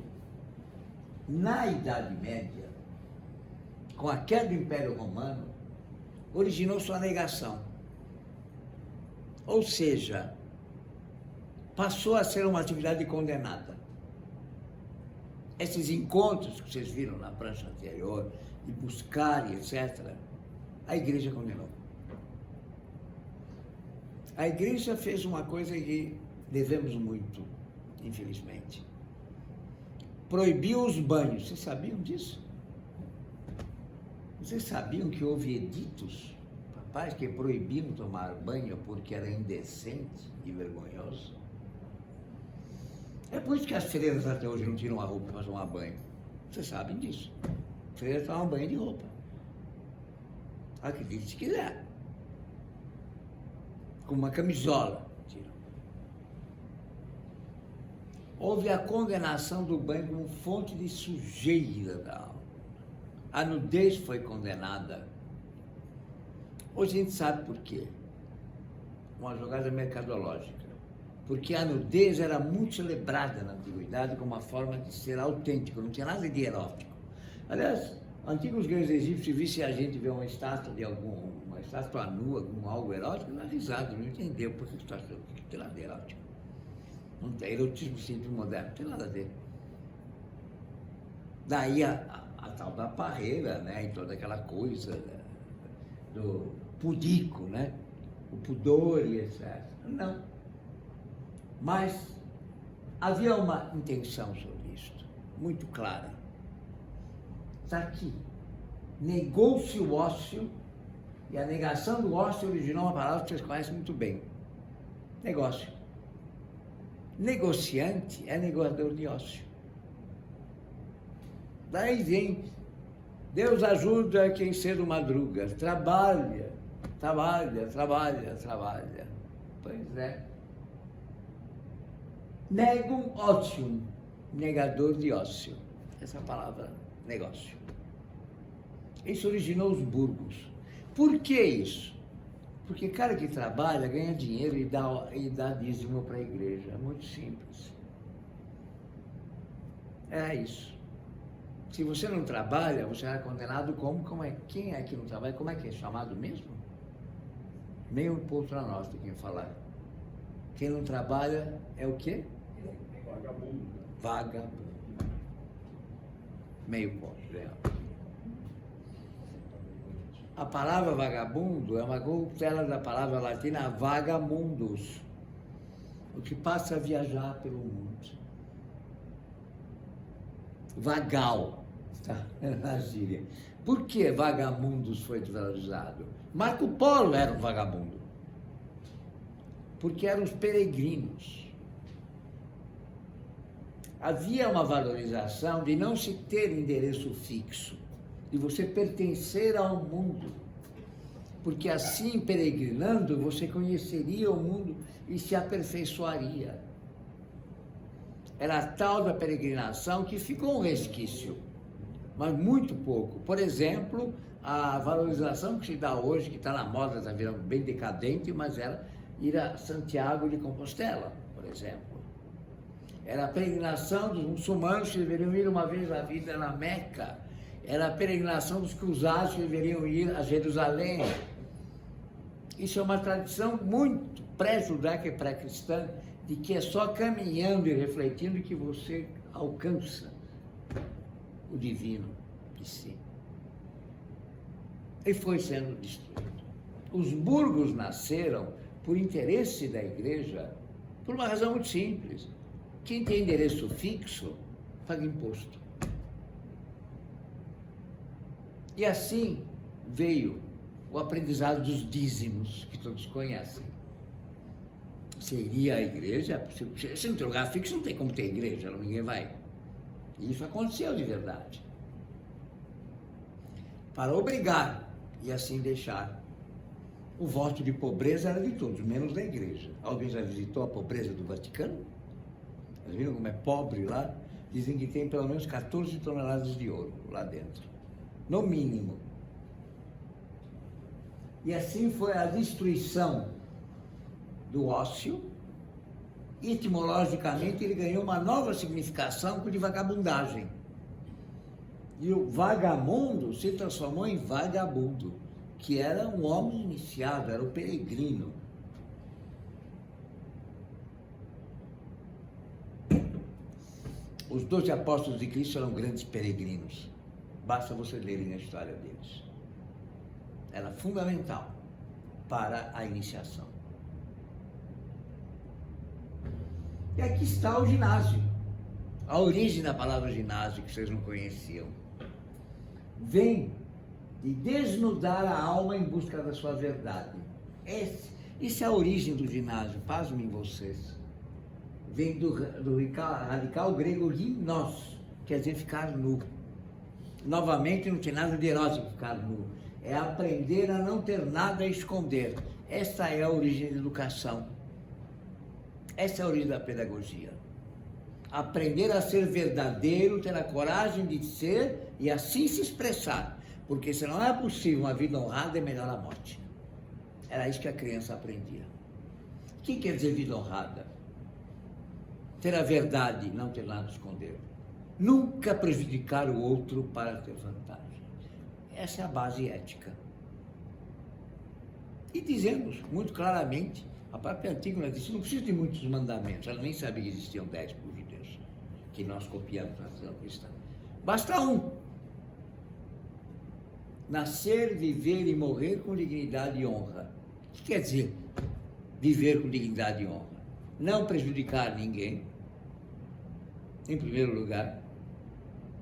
na Idade Média, com a queda do Império Romano, originou sua negação. Ou seja, passou a ser uma atividade condenada. Esses encontros que vocês viram na prancha anterior, de buscar e etc., a igreja condenou. A igreja fez uma coisa que devemos muito, infelizmente. Proibiu os banhos. Vocês sabiam disso? Vocês sabiam que houve editos, rapaz, que proibiram tomar banho porque era indecente e vergonhoso? É por isso que as freiras até hoje não tiram a roupa para tomar banho. Vocês sabem disso. Freiras tomam banho de roupa. Acredite se quiser. Com uma camisola. Tiram. Houve a condenação do banho como fonte de sujeira da alma. A nudez foi condenada. Hoje a gente sabe por quê. Uma jogada mercadológica. Porque a nudez era muito celebrada na antiguidade como uma forma de ser autêntico, não tinha nada de erótico. Aliás, antigos gregos egípcios, vissem a gente ver uma estátua de uma estátua nua, com algo erótico, não risada, não entendeu por que está achando que tem nada de erótico. Não tem erotismo simples moderno, não tem nada a ver. Daí a tal da parreira, né, e toda aquela coisa do pudico, né, o pudor e etc. Não. Mas havia uma intenção sobre isto, muito clara. Está aqui. Negou-se o ócio, e a negação do ócio originou uma palavra que vocês conhecem muito bem. Negócio. Negociante é negoador de ócio. Daí vem, Deus ajuda quem cedo madruga, trabalha. Pois é. Negum ótium, negador de ócio. Essa palavra, negócio. Isso originou os burgos. Por que isso? Porque cara que trabalha ganha dinheiro e dá dízimo para a igreja. É muito simples. É isso. Se você não trabalha, você é condenado como é? Quem é que não trabalha? Como é que é chamado mesmo? Meio ponto para nós tem que falar. Quem não trabalha é o quê? Vagabundo. Vagabundo. Meio ponto, real. A palavra vagabundo é uma corruptela da palavra latina vagamundus, o que passa a viajar pelo mundo. Vagal, tá? Na gíria. Por que vagamundus foi desvalorizado? Marco Polo era um vagabundo. Porque eram os peregrinos. Havia uma valorização de não se ter endereço fixo, de você pertencer ao mundo, porque assim, peregrinando, você conheceria o mundo e se aperfeiçoaria. Era a tal da peregrinação que ficou um resquício, mas muito pouco. Por exemplo, a valorização que se dá hoje, que está na moda, está virando bem decadente, mas era ir a Santiago de Compostela, por exemplo. Era a peregrinação dos muçulmanos que deveriam ir uma vez na vida na Meca. Era a peregrinação dos cruzados que deveriam ir a Jerusalém. Isso é uma tradição muito pré-judaica e pré-cristã, de que é só caminhando e refletindo que você alcança o divino de si. E foi sendo destruído. Os burgos nasceram por interesse da igreja, por uma razão muito simples. Quem tem endereço fixo, paga imposto. E assim veio o aprendizado dos dízimos, que todos conhecem. Seria a igreja, se não tem lugar fixo, não tem como ter igreja, ninguém vai. E isso aconteceu de verdade. Para obrigar e assim deixar. O voto de pobreza era de todos, menos da igreja. Alguém já visitou a pobreza do Vaticano? Vocês viram como é pobre lá? Dizem que tem pelo menos 14 toneladas de ouro lá dentro. No mínimo. E assim foi a destruição do ócio. Etimologicamente ele ganhou uma nova significação de vagabundagem. E o vagamundo se transformou em vagabundo, que era um homem iniciado, era o peregrino. Os 12 apóstolos de Cristo eram grandes peregrinos. Basta você lerem a história deles. Era fundamental para a iniciação. E aqui está o ginásio. A origem da palavra ginásio, que vocês não conheciam. Vem de desnudar a alma em busca da sua verdade. Isso é a origem do ginásio, pasmem vocês. vem do radical grego gymnos, quer dizer ficar nu. Novamente, não tem nada de erótico ficar nu. É aprender a não ter nada a esconder. Essa é a origem da educação. Essa é a origem da pedagogia. Aprender a ser verdadeiro, ter a coragem de ser e assim se expressar. Porque se não é possível uma vida honrada, é melhor a morte. Era isso que a criança aprendia. O que quer dizer vida honrada? Ter a verdade, não ter nada a esconder. Nunca prejudicar o outro para ter vantagem. Essa é a base ética. E dizemos muito claramente, a própria Antígona disse, não precisa de muitos mandamentos, ela nem sabia que existiam 10 por Deus, que nós copiamos na tradição cristã. Basta um. Nascer, viver e morrer com dignidade e honra. O que quer dizer viver com dignidade e honra? Não prejudicar ninguém, em primeiro lugar.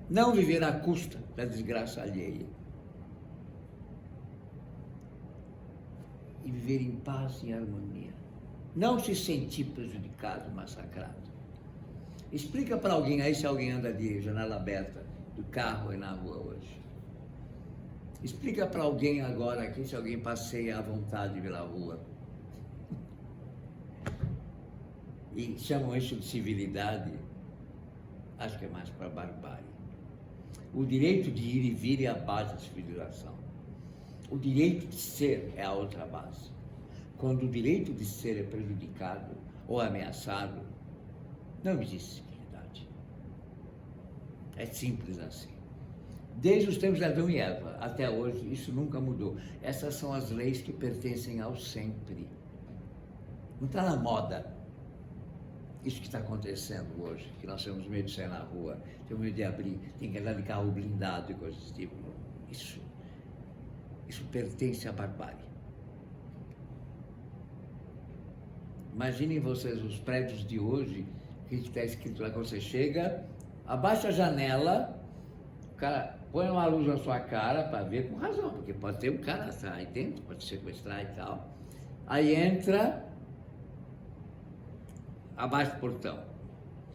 Não viver à custa da desgraça alheia. E viver em paz e harmonia. Não se sentir prejudicado, massacrado. Explica para alguém aí se alguém anda de janela aberta do carro e na rua hoje. Explica para alguém agora aqui se alguém passeia à vontade pela rua. E chamam isso de civilidade. Acho que é mais para barbárie. O direito de ir e vir é a base da civilização. O direito de ser é a outra base. Quando o direito de ser é prejudicado ou ameaçado, não existe civilidade. É simples assim. Desde os tempos de Adão e Eva até hoje, isso nunca mudou. Essas são as leis que pertencem ao sempre. Não está na moda. Isso que está acontecendo hoje, que nós temos medo de sair na rua, temos medo de abrir, tem que andar de carro blindado e coisas desse tipo. Isso pertence à barbárie. Imaginem vocês os prédios de hoje, que está escrito lá, quando você chega, abaixa a janela, o cara põe uma luz na sua cara para ver com razão, porque pode ter um cara aí dentro, pode sequestrar e tal. Aí entra, abaixa o portão.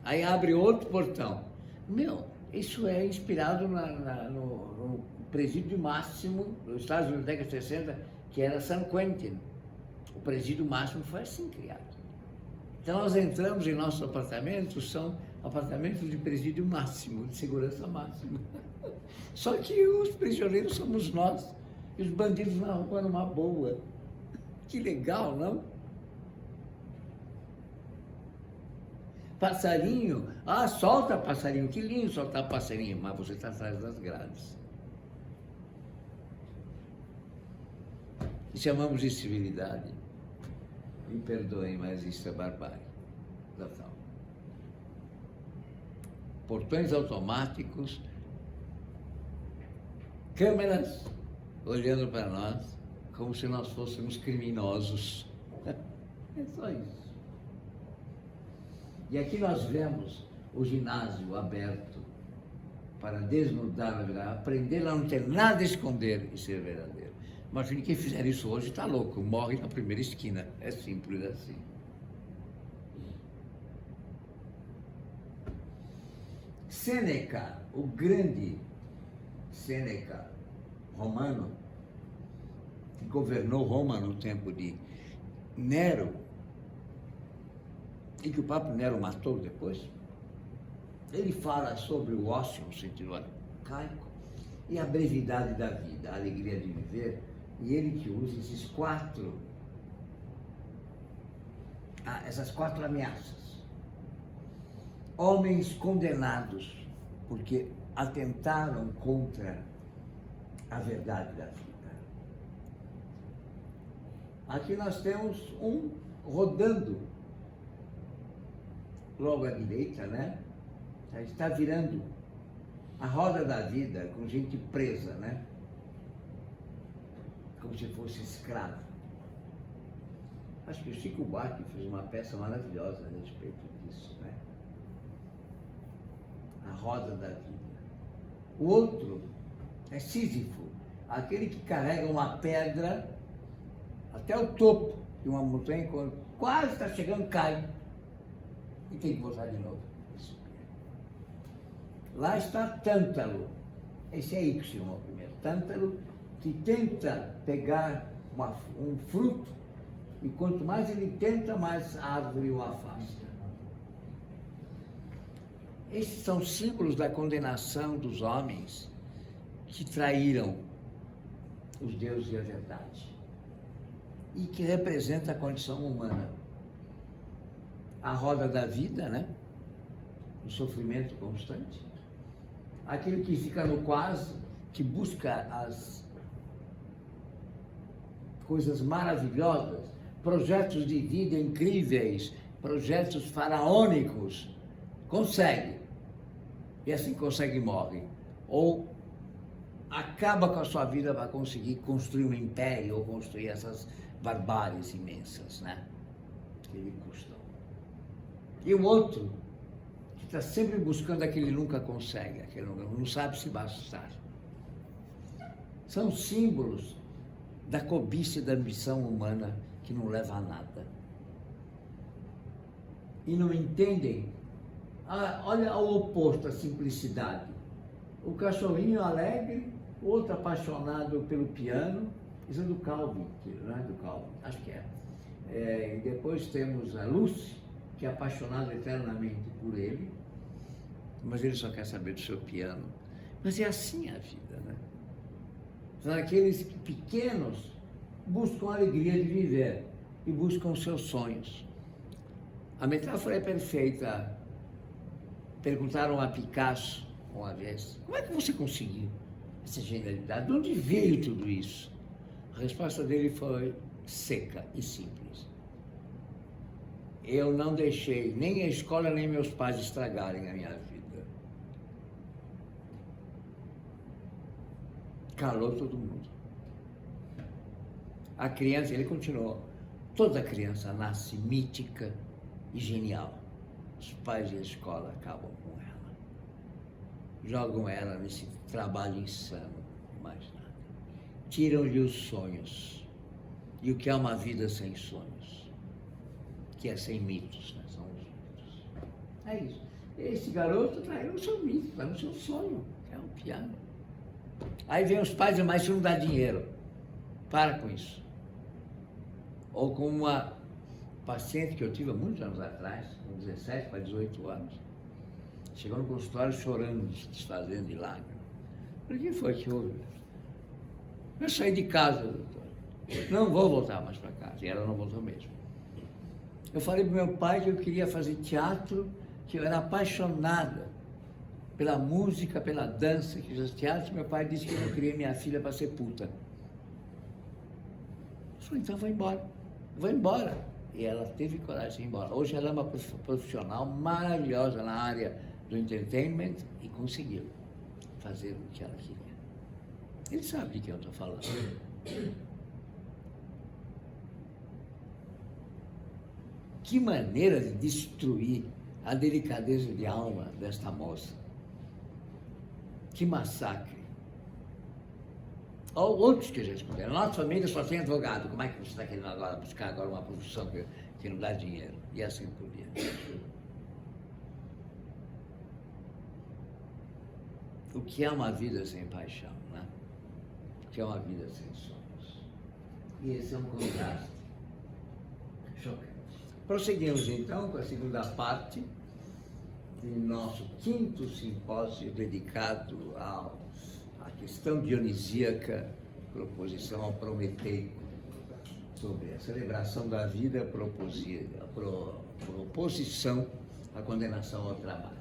Aí abre outro portão. Isso é inspirado no presídio máximo dos Estados Unidos, na década de 60, que era San Quentin. O presídio máximo foi assim criado. Então nós entramos em nossos apartamentos, são apartamentos de presídio máximo, de segurança máxima. Só que os prisioneiros somos nós, e os bandidos na rua numa boa. Que legal, não? Passarinho, solta passarinho, que lindo soltar passarinho, mas você está atrás das grades. E chamamos de civilidade. Me perdoem, mas isso é barbárie. Total. Portões automáticos, câmeras olhando para nós, como se nós fôssemos criminosos. É só isso. E aqui nós vemos o ginásio aberto para desnudar a verdade, aprender a não ter nada a esconder e ser verdadeiro. Imagine quem fizer isso hoje está louco, morre na primeira esquina. É simples assim. Sêneca, o grande Sêneca romano, que governou Roma no tempo de Nero, e que o próprio Nero matou depois, ele fala sobre o ócio no sentido arcaico e a brevidade da vida, a alegria de viver, e ele que usa essas quatro ameaças. Homens condenados porque atentaram contra a verdade da vida. Aqui nós temos um rodando logo à direita, né? Está virando a roda da vida com gente presa, né? Como se fosse escravo. Acho que o Chico Buarque fez uma peça maravilhosa a respeito disso, né? A roda da vida. O outro é Sísifo, aquele que carrega uma pedra até o topo de uma montanha, quando quase está chegando, cai. e tem que voltar de novo. Lá está Tântalo, esse é Ixion primeiro, Tântalo, que tenta pegar um fruto, e quanto mais ele tenta, mais a árvore o afasta. Esses são símbolos da condenação dos homens que traíram os deuses e a verdade, e que representa a condição humana. A roda da vida, né? O sofrimento constante. Aquele que fica no quase, que busca as coisas maravilhosas, projetos de vida incríveis, projetos faraônicos, consegue. E assim consegue e morre. Ou acaba com a sua vida para conseguir construir um império ou construir essas barbáries imensas, né? Que lhe custam. E o outro, que está sempre buscando aquele que nunca consegue, aquele que não sabe se bastar. São símbolos da cobiça e da ambição humana que não leva a nada. E não entendem, olha o oposto, a simplicidade. O cachorrinho alegre, outro apaixonado pelo piano, isso é do Calvin, não é do Calvin, acho que é. E depois temos a Lucy, que é apaixonada eternamente por ele, mas ele só quer saber do seu piano. Mas é assim a vida, né? São aqueles que, pequenos, buscam a alegria de viver e buscam os seus sonhos. A metáfora é perfeita. Perguntaram a Picasso uma vez, como é que você conseguiu essa genialidade? De onde veio tudo isso? A resposta dele foi seca e simples. Eu não deixei nem a escola nem meus pais estragarem a minha vida. Calou todo mundo. A criança, ele continuou, toda criança nasce mítica e genial. Os pais e a escola acabam com ela. Jogam ela nesse trabalho insano, mais nada. Tiram-lhe os sonhos. E o que é uma vida sem sonhos? Que é sem mitos, né? São os mitos. É isso. Esse garoto está no seu mito, está no seu sonho, é um piano. Aí vem os pais e mas isso não dá dinheiro. Para com isso. Ou como uma paciente que eu tive há muitos anos atrás, com 17 para 18 anos, chegou no consultório chorando, se desfazendo de lágrimas. Por que foi que houve? Eu saí de casa, doutor. Não vou voltar mais para casa. E ela não voltou mesmo. Eu falei para meu pai que eu queria fazer teatro, que eu era apaixonada pela música, pela dança, que fazia teatro. Meu pai disse que eu não queria minha filha para ser puta. Eu falei, então vou embora. Vou embora. E ela teve coragem de ir embora. Hoje ela é uma profissional maravilhosa na área do entertainment e conseguiu fazer o que ela queria. Ele sabe de que eu estou falando. Que maneira de destruir a delicadeza de alma desta moça. Que massacre. Ou outros que já esconderam. Nossa família só tem advogado. Como é que você está querendo agora buscar agora uma profissão que não dá dinheiro? E assim por diante. O que é uma vida sem paixão, né? O que é uma vida sem sonhos? E esse é um contraste chocante. Prosseguimos então com a segunda parte de nosso 5º simpósio dedicado à questão dionisíaca, proposição ao Prometeico, sobre a celebração da vida, proposição à condenação ao trabalho.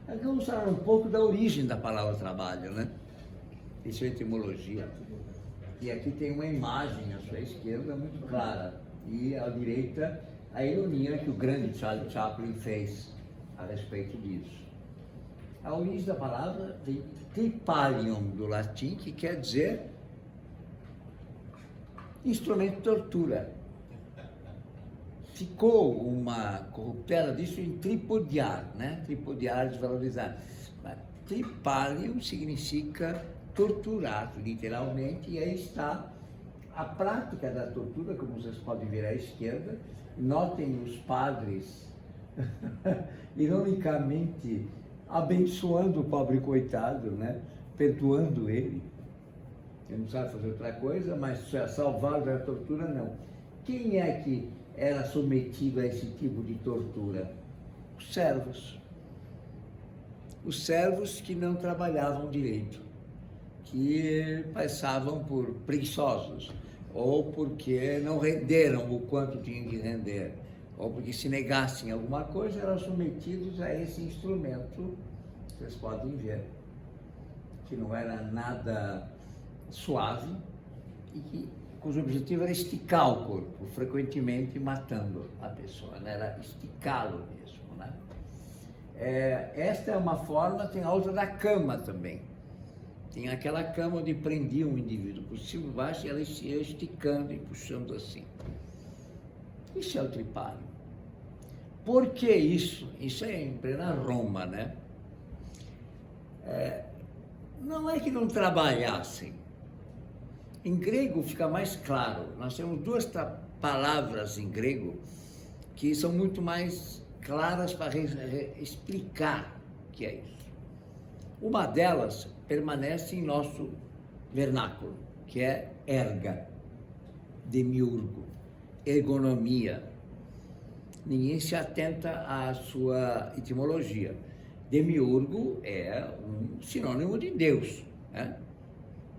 Aqui vamos falar um pouco da origem da palavra trabalho, né? Isso é etimologia. E aqui tem uma imagem à sua esquerda muito clara, e à direita a ironia que o grande Charlie Chaplin fez a respeito disso. A origem da palavra vem tripalium, do latim, que quer dizer instrumento de tortura. Ficou uma corruptela disso em tripodiar, né? Tripodiar, desvalorizar. Mas tripalium significa torturar, literalmente, e aí está a prática da tortura, como vocês podem ver à esquerda. Notem os padres ironicamente, abençoando o pobre coitado, né? Perdoando ele. Ele não sabe fazer outra coisa, mas salvar da tortura, não. Quem é que era submetido a esse tipo de tortura? Os servos. Os servos que não trabalhavam direito, que passavam por preguiçosos, ou porque não renderam o quanto tinham que render, ou porque se negassem alguma coisa, eram submetidos a esse instrumento, vocês podem ver, que não era nada suave e cujo objetivo era esticar o corpo, frequentemente matando a pessoa, né? Era esticá-lo mesmo, né? Esta é uma forma, tem a outra da cama também. Tem aquela cama onde prendia um indivíduo por cima e baixo e ela ia esticando e puxando assim. Isso é o tripalho. Por que isso? Isso é em plena Roma, né? Não é que não trabalhassem. Em grego fica mais claro. Nós temos duas palavras em grego que são muito mais claras para explicar o que é isso. Uma delas permanece em nosso vernáculo, que é erga, demiurgo, ergonomia. Ninguém se atenta à sua etimologia. Demiurgo é um sinônimo de Deus, né?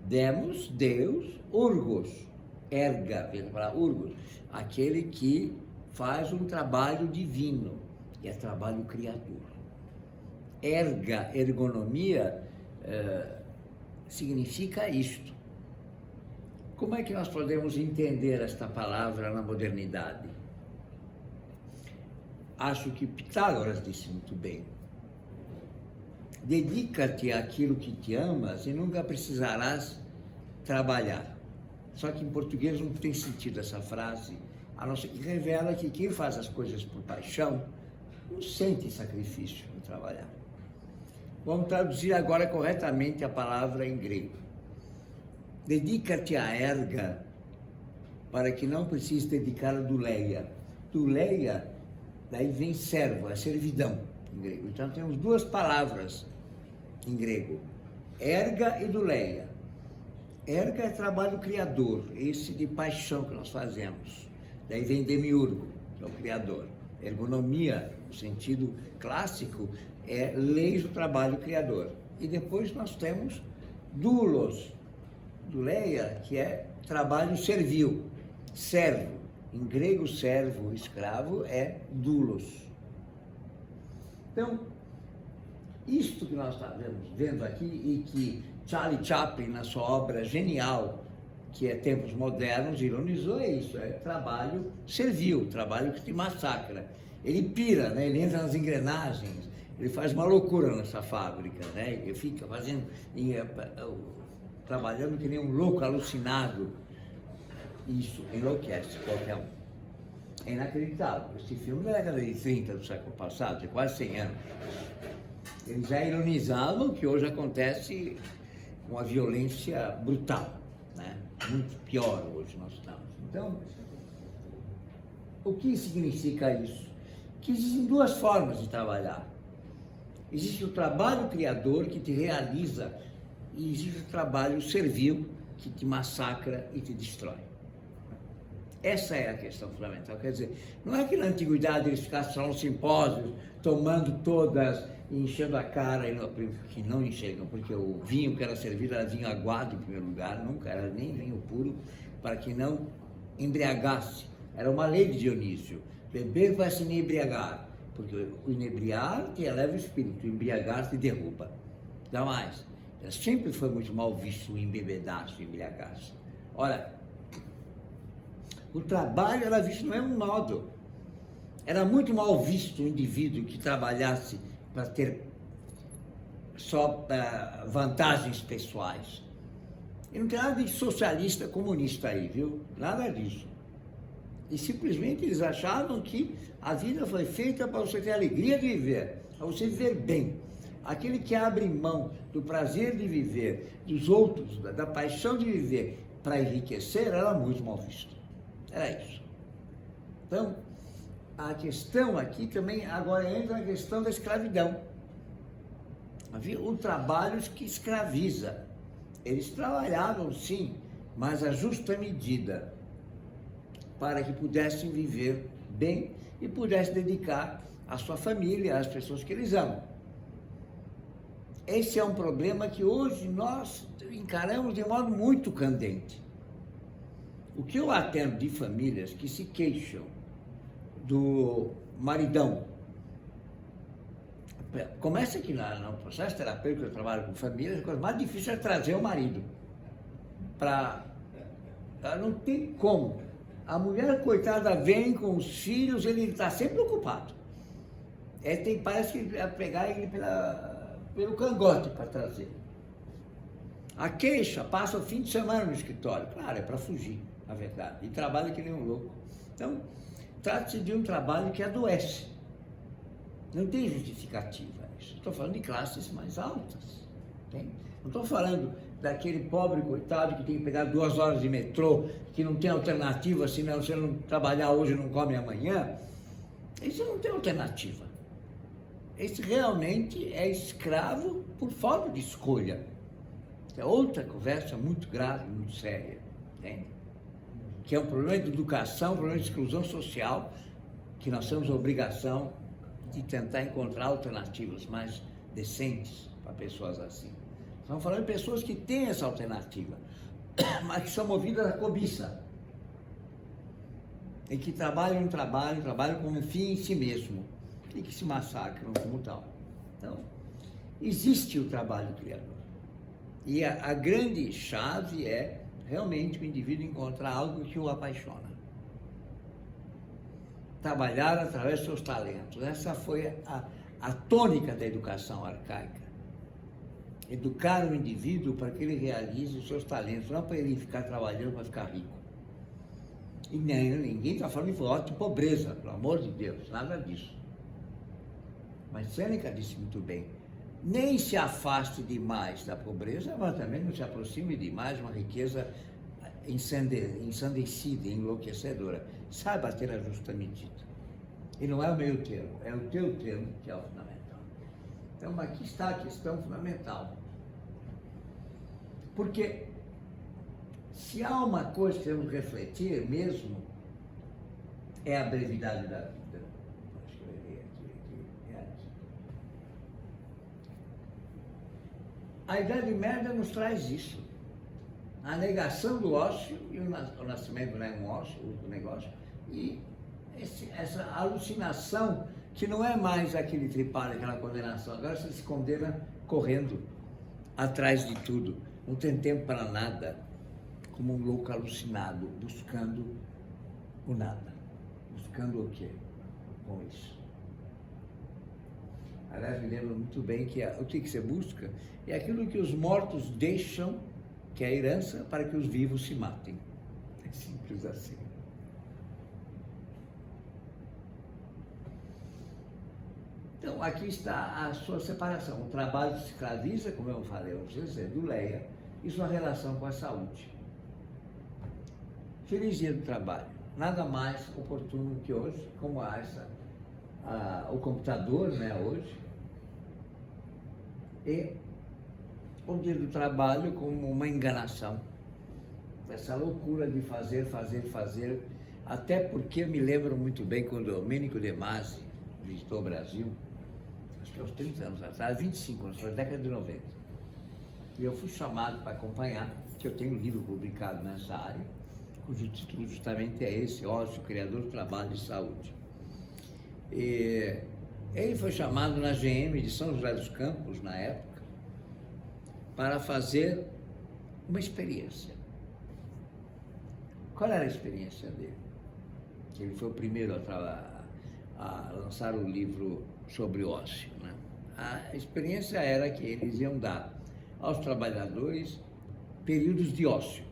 Demos, Deus, urgos, erga, vem da palavra urgos, aquele que faz um trabalho divino, e é trabalho criador. Erga, ergonomia, significa isto. Como é que nós podemos entender esta palavra na modernidade? Acho que Pitágoras disse muito bem. Dedica-te àquilo que te amas e nunca precisarás trabalhar. Só que em português não tem sentido essa frase, a não ser que revela que quem faz as coisas por paixão não sente sacrifício em trabalhar. Vamos traduzir agora corretamente a palavra em grego. Dedica-te à erga para que não precise dedicar a douleia. Douleia, daí vem servo, é servidão em grego. Então temos duas palavras em grego, erga e douleia. Erga é trabalho criador, esse de paixão que nós fazemos. Daí vem demiurgo, que é o criador. Ergonomia, no sentido clássico, é leis do trabalho criador. E depois nós temos doulos, douleia, que é trabalho servil, servo. Em grego, servo, escravo, é doulos. Então, isto que nós estamos vendo aqui, e que Charlie Chaplin, na sua obra genial, que é Tempos Modernos, ironizou, é isso, é trabalho servil, trabalho que te massacra. Ele pira, né? Ele entra nas engrenagens, ele faz uma loucura nessa fábrica, né? Ele fica fazendo, trabalhando que nem um louco alucinado. Isso enlouquece qualquer um. É inacreditável. Esse filme é da década de 30 do século passado, de quase 100 anos. Eles já ironizavam que hoje acontece com a violência brutal, né? Muito pior hoje nós estamos. Então, o que significa isso? Que existem duas formas de trabalhar. Existe o trabalho criador que te realiza e existe o trabalho servil que te massacra e te destrói. Essa é a questão fundamental. Quer dizer, não é que na antiguidade eles ficassem só nos simpósios, tomando todas e enchendo a cara, que não enxergam, porque o vinho que era servido era vinho aguado em primeiro lugar, nunca era nem vinho puro, para que não embriagasse. Era uma lei de Dionísio, beber vai se inebriagar, porque o inebriar te eleva o espírito, o embriagar te derruba. Dá mais, sempre foi muito mal visto o embebedar-se, o embriagar-se. Ora, o trabalho era visto do mesmo modo. Era muito mal visto o indivíduo que trabalhasse para ter só vantagens pessoais. E não tem nada de socialista, comunista aí, viu? Nada disso. E simplesmente eles achavam que a vida foi feita para você ter a alegria de viver, para você viver bem. Aquele que abre mão do prazer de viver, dos outros, da paixão de viver, para enriquecer, era muito mal visto. Era isso. Então, a questão aqui também agora entra a questão da escravidão. Havia o trabalho que escraviza. Eles trabalhavam sim, mas à justa medida, para que pudessem viver bem e pudessem dedicar à sua família, às pessoas que eles amam. Esse é um problema que hoje nós encaramos de modo muito candente. O que eu atendo de famílias que se queixam do maridão, começa aqui no processo terapêutico, eu trabalho com famílias, a coisa mais difícil é trazer o marido. Não tem como. A mulher, coitada, vem com os filhos, ele está sempre ocupado. Parece que vai pegar ele pelo cangote para trazer. A queixa passa o fim de semana no escritório. Claro, é para fugir, na verdade. E trabalha que nem um louco. Então, trata-se de um trabalho que adoece. Não tem justificativa. Estou falando de classes mais altas. Entende? Não estou falando daquele pobre coitado que tem que pegar 2 horas de metrô, que não tem alternativa, senão se não trabalhar hoje não come amanhã. Esse não tem alternativa. Esse realmente é escravo por falta de escolha. É outra conversa muito grave, muito séria, entende? Que é um problema de educação, um problema de exclusão social, que nós temos a obrigação de tentar encontrar alternativas mais decentes para pessoas assim. Estamos falando de pessoas que têm essa alternativa, mas que são movidas à cobiça. E que trabalham como um fim em si mesmo. E que se massacram como tal. Então, existe o trabalho criador. E a grande chave é realmente o indivíduo encontrar algo que o apaixona. Trabalhar através dos seus talentos. Essa foi a tônica da educação arcaica. Educar o indivíduo para que ele realize os seus talentos, não para ele ficar trabalhando para ficar rico. E ninguém está falando de voto de pobreza, pelo amor de Deus, nada disso. Mas Sêneca disse muito bem, nem se afaste demais da pobreza, mas também não se aproxime demais de uma riqueza ensandecida, enlouquecedora. Saiba ter a justa medida. E não é o meio termo, é o teu termo que é o fundamental. Então aqui está a questão fundamental. Porque se há uma coisa que temos que refletir mesmo, é a brevidade da vida. A Idade Média nos traz isso. A negação do ócio e o nascimento não é um ócio, o negócio, e essa alucinação que não é mais aquele tripalho, aquela condenação. Agora você se condena correndo atrás de tudo. Não tem tempo para nada, como um louco alucinado, buscando o nada. Buscando o quê? Com isso. Aliás, me lembro muito bem que o que você busca é aquilo que os mortos deixam, que é a herança, para que os vivos se matem. É simples assim. Então, aqui está a sua separação. O trabalho se escraviza, como eu falei a vocês, é do Leia, e sua relação com a saúde. Feliz dia do trabalho. Nada mais oportuno que hoje, como o computador, né, hoje, e o dia do trabalho como uma enganação. Essa loucura de fazer, até porque eu me lembro muito bem quando o Domênico De Masi visitou o Brasil, acho que há uns 30 anos atrás, 25 anos, foi na década de 90. E eu fui chamado para acompanhar, que eu tenho um livro publicado nessa área, cujo título justamente é esse, Ócio, Criador do Trabalho e Saúde. E ele foi chamado na GM de São José dos Campos, na época, para fazer uma experiência. Qual era a experiência dele? Que ele foi o primeiro a lançar o livro sobre o ócio, né? A experiência era que eles iam dar aos trabalhadores períodos de ócio.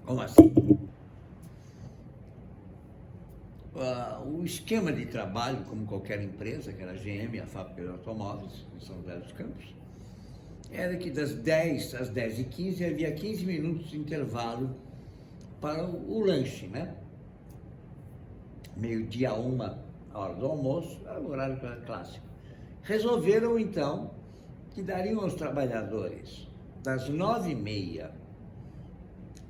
Como assim? O esquema de trabalho, como qualquer empresa, que era a GM, a fábrica de automóveis, em São José dos Campos, era que das 10 às 10h15 havia 15 minutos de intervalo para o lanche, né? Meio-dia, 1 hora do almoço, era o horário clássico. Resolveram, então, que dariam aos trabalhadores das 9h30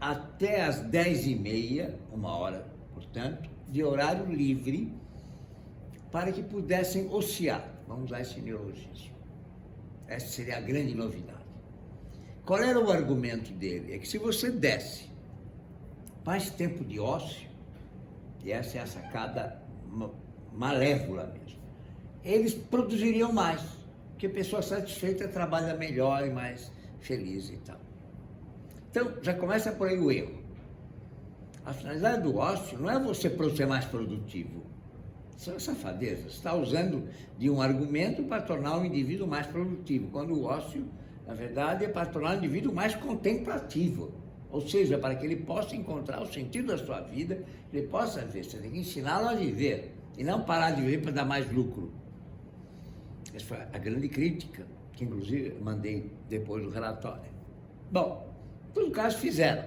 até as 10h30, 1 hora, portanto, de horário livre, para que pudessem ociar. Vamos usar esse neologismo. Essa seria a grande novidade. Qual era o argumento dele? É que se você desse mais tempo de ócio, e essa é a sacada malévola mesmo, eles produziriam mais, porque a pessoa satisfeita trabalha melhor e mais feliz e tal. Então, já começa por aí o erro. A finalidade do ócio não é você ser mais produtivo. Isso é safadeza. Você está usando de um argumento para tornar o indivíduo mais produtivo, quando o ócio, na verdade, é para tornar o indivíduo mais contemplativo. Ou seja, para que ele possa encontrar o sentido da sua vida, ele possa ver. Você tem que ensiná-lo a viver, e não parar de viver para dar mais lucro. Essa foi a grande crítica, que inclusive mandei depois do relatório. Bom, em todo caso fizeram.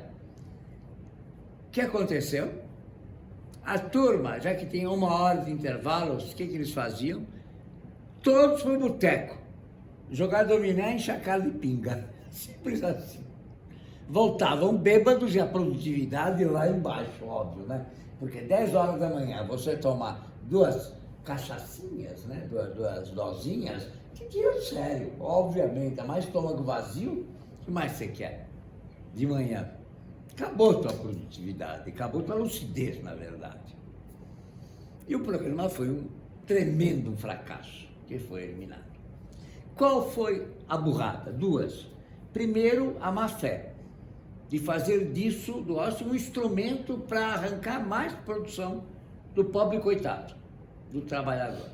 O que aconteceu? A turma, já que tinha 1 hora de intervalos, o que eles faziam? Todos para o boteco, jogar dominar e enxacar de pinga. Simples assim. Voltavam bêbados e a produtividade lá embaixo, óbvio, né? Porque 10 horas da manhã você tomar 2 cachaçinhas, né? Duas dosinhas, que tira sério, obviamente. A mais estômago vazio, o que mais você quer? De manhã. Acabou a tua produtividade, acabou a tua lucidez, na verdade. E o programa foi um tremendo fracasso, que foi eliminado. Qual foi a burrada? 2. Primeiro, a má fé, de fazer disso, do ócio, um instrumento para arrancar mais produção do pobre coitado, do trabalhador.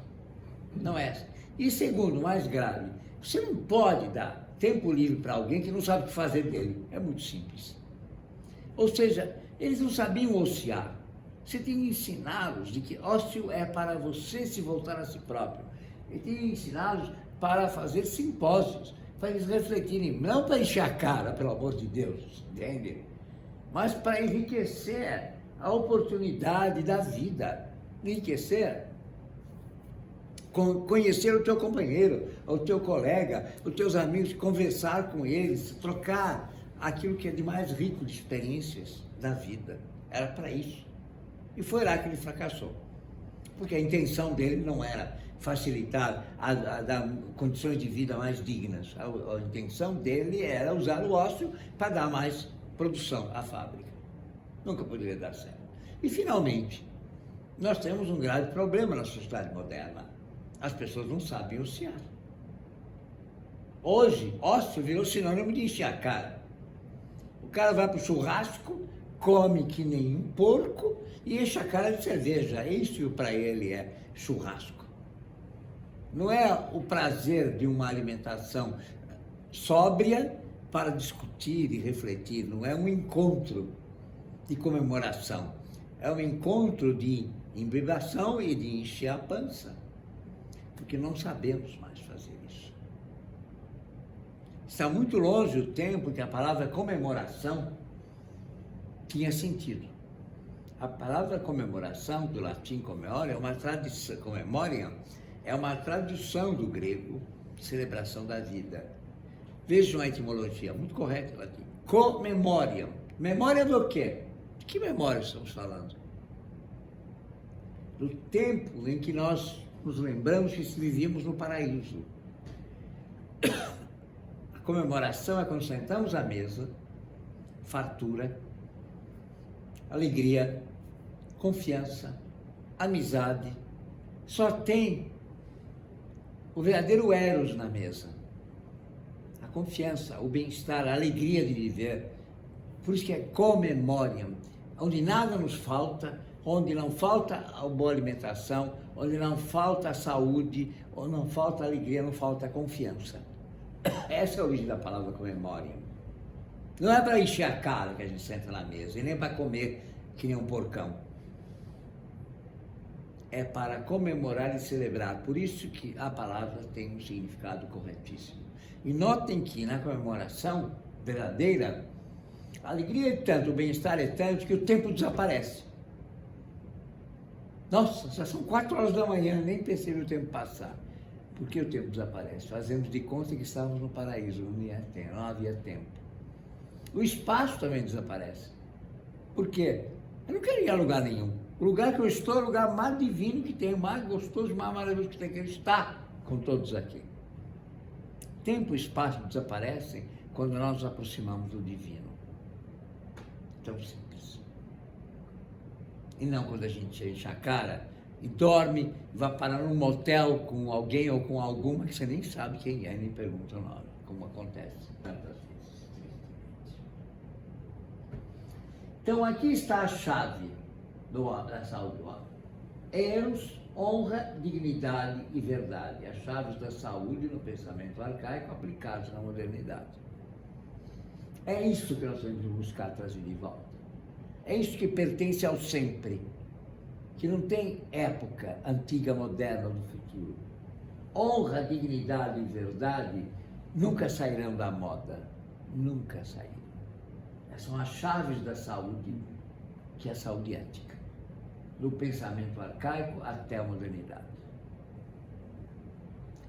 Não é essa. E segundo, mais grave, você não pode dar tempo livre para alguém que não sabe o que fazer dele. É muito simples. Ou seja, eles não sabiam ociar. Você tem que ensiná-los de que ócio é para você se voltar a si próprio. E tem que ensiná-los para fazer simpósios, para eles refletirem, não para encher a cara, pelo amor de Deus, entende? Mas para enriquecer a oportunidade da vida, enriquecer, conhecer o teu companheiro, o teu colega, os teus amigos, conversar com eles, trocar aquilo que é de mais rico de experiências da vida. Era para isso. E foi lá que ele fracassou. Porque a intenção dele não era facilitar a dar condições de vida mais dignas. A intenção dele era usar o ócio para dar mais produção à fábrica. Nunca poderia dar certo. E, finalmente, nós temos um grave problema na sociedade moderna. As pessoas não sabem ociar. Hoje, ócio virou sinônimo de encher a cara. O cara vai para o churrasco, come que nem um porco e enche a cara de cerveja. Isso para ele é churrasco. Não é o prazer de uma alimentação sóbria para discutir e refletir. Não é um encontro de comemoração. É um encontro de embebação e de encher a pança. Porque não sabemos mais fazer isso. Está muito longe o tempo que a palavra comemoração tinha sentido. A palavra comemoração, do latim comemora, é uma tradição, comemoriam, é uma tradução do grego, celebração da vida. Vejam a etimologia, muito correta, latim. Comemoriam. Memória do quê? De que memória estamos falando? Do tempo em que nós nos lembramos que vivíamos no paraíso. A comemoração é quando sentamos à mesa, fartura, alegria, confiança, amizade. Só tem o verdadeiro eros na mesa. A confiança, o bem-estar, a alegria de viver. Por isso que é comemoriam, onde nada nos falta, onde não falta a boa alimentação, onde não falta a saúde, onde não falta a alegria, não falta a confiança. Essa é a origem da palavra comemoriam. Não é para encher a cara que a gente senta na mesa, e nem para comer que nem um porcão. É para comemorar e celebrar. Por isso que a palavra tem um significado corretíssimo. E notem que na comemoração verdadeira, A alegria é tanto, o bem-estar é tanto que o tempo desaparece. Nossa, já são 4 horas da manhã, nem percebi o tempo passar. Por que o tempo desaparece? Fazemos de conta que estávamos no paraíso, não havia tempo. O espaço também desaparece. Por quê? Eu não quero ir a lugar nenhum. O lugar que eu estou é o lugar mais divino que tem, mais gostoso, mais maravilhoso que tem, que está com todos aqui. Tempo e espaço desaparecem quando nós nos aproximamos do divino. Tão simples. E não quando a gente enche a cara e dorme, vai parar num motel com alguém ou com alguma que você nem sabe quem é, nem pergunta o nome, como acontece tantas vezes. Então aqui está a chave da saúde do homem. Eros, honra, dignidade e verdade. As chaves da saúde no pensamento arcaico aplicadas na modernidade. É isso que nós temos que buscar trazer de volta. É isso que pertence ao sempre, que não tem época antiga, moderna ou do futuro. Honra, dignidade e verdade nunca sairão da moda. Nunca sairão. Essas são as chaves da saúde, que é a saúde ética. Do pensamento arcaico até a modernidade.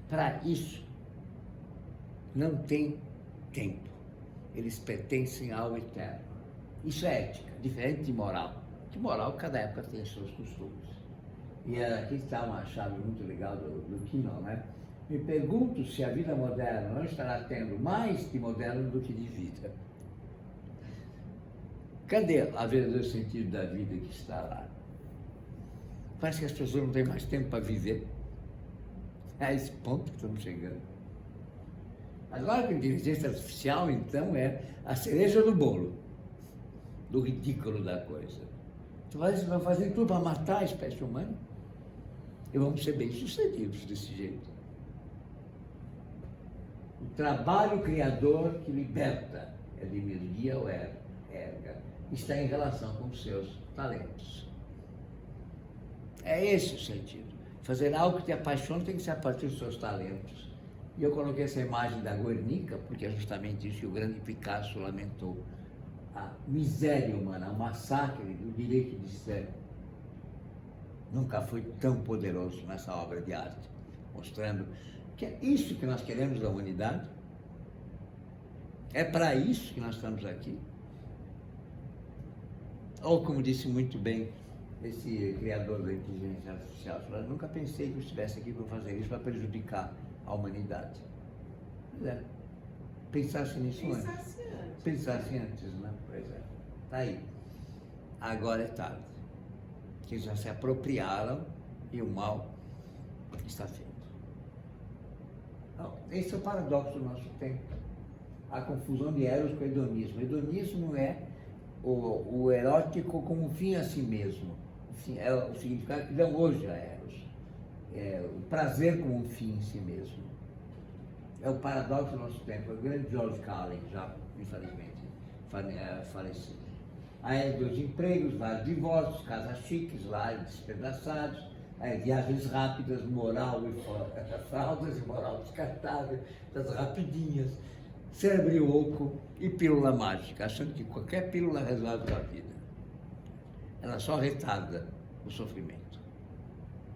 Para isso, não tem tempo. Eles pertencem ao eterno. Isso é ética, diferente de moral. De moral, cada época tem seus costumes. E aqui está uma chave muito legal do Kinnon, né? Me pergunto se a vida moderna não estará tendo mais de moderno do que de vida. Cadê a verdadeiro sentido da vida que está lá? Parece que as pessoas não têm mais tempo para viver. É a esse ponto que estamos chegando. Agora, com a inteligência artificial, então, é a cereja do bolo, do ridículo da coisa. Vão fazer tudo para matar a espécie humana e vamos ser bem-sucedidos desse jeito. O trabalho criador que liberta, é de energia ou erga, está em relação com os seus talentos. É esse o sentido. Fazer algo que te apaixona tem que ser a partir dos seus talentos. E eu coloquei essa imagem da Guernica, porque é justamente isso que o grande Picasso lamentou. A miséria humana, o massacre do direito de ser. Nunca foi tão poderoso nessa obra de arte, mostrando que é isso que nós queremos da humanidade. É para isso que nós estamos aqui. Ou, como disse muito bem esse criador da inteligência artificial, falou, nunca pensei que eu estivesse aqui para fazer isso, para prejudicar a humanidade. Pois é. Pensasse nisso antes. Pensasse antes, né? Pois é. Está aí. Agora é tarde. Que já se apropriaram e o mal está feito. Então, esse é o paradoxo do nosso tempo. A confusão de Eros com hedonismo. Hedonismo é o erótico como um fim a si mesmo. É o significado que dão hoje a Eros. É o prazer como um fim em si mesmo. É o paradoxo do nosso tempo. O grande George Carlin, já infelizmente falecido. A era dos empregos, vários divórcios, casas chiques, lares despedaçados, viagens rápidas, moral e fraldas e moral descartável, das rapidinhas, cérebro oco e pílula mágica, achando que qualquer pílula resolve a vida. Ela só retarda o sofrimento.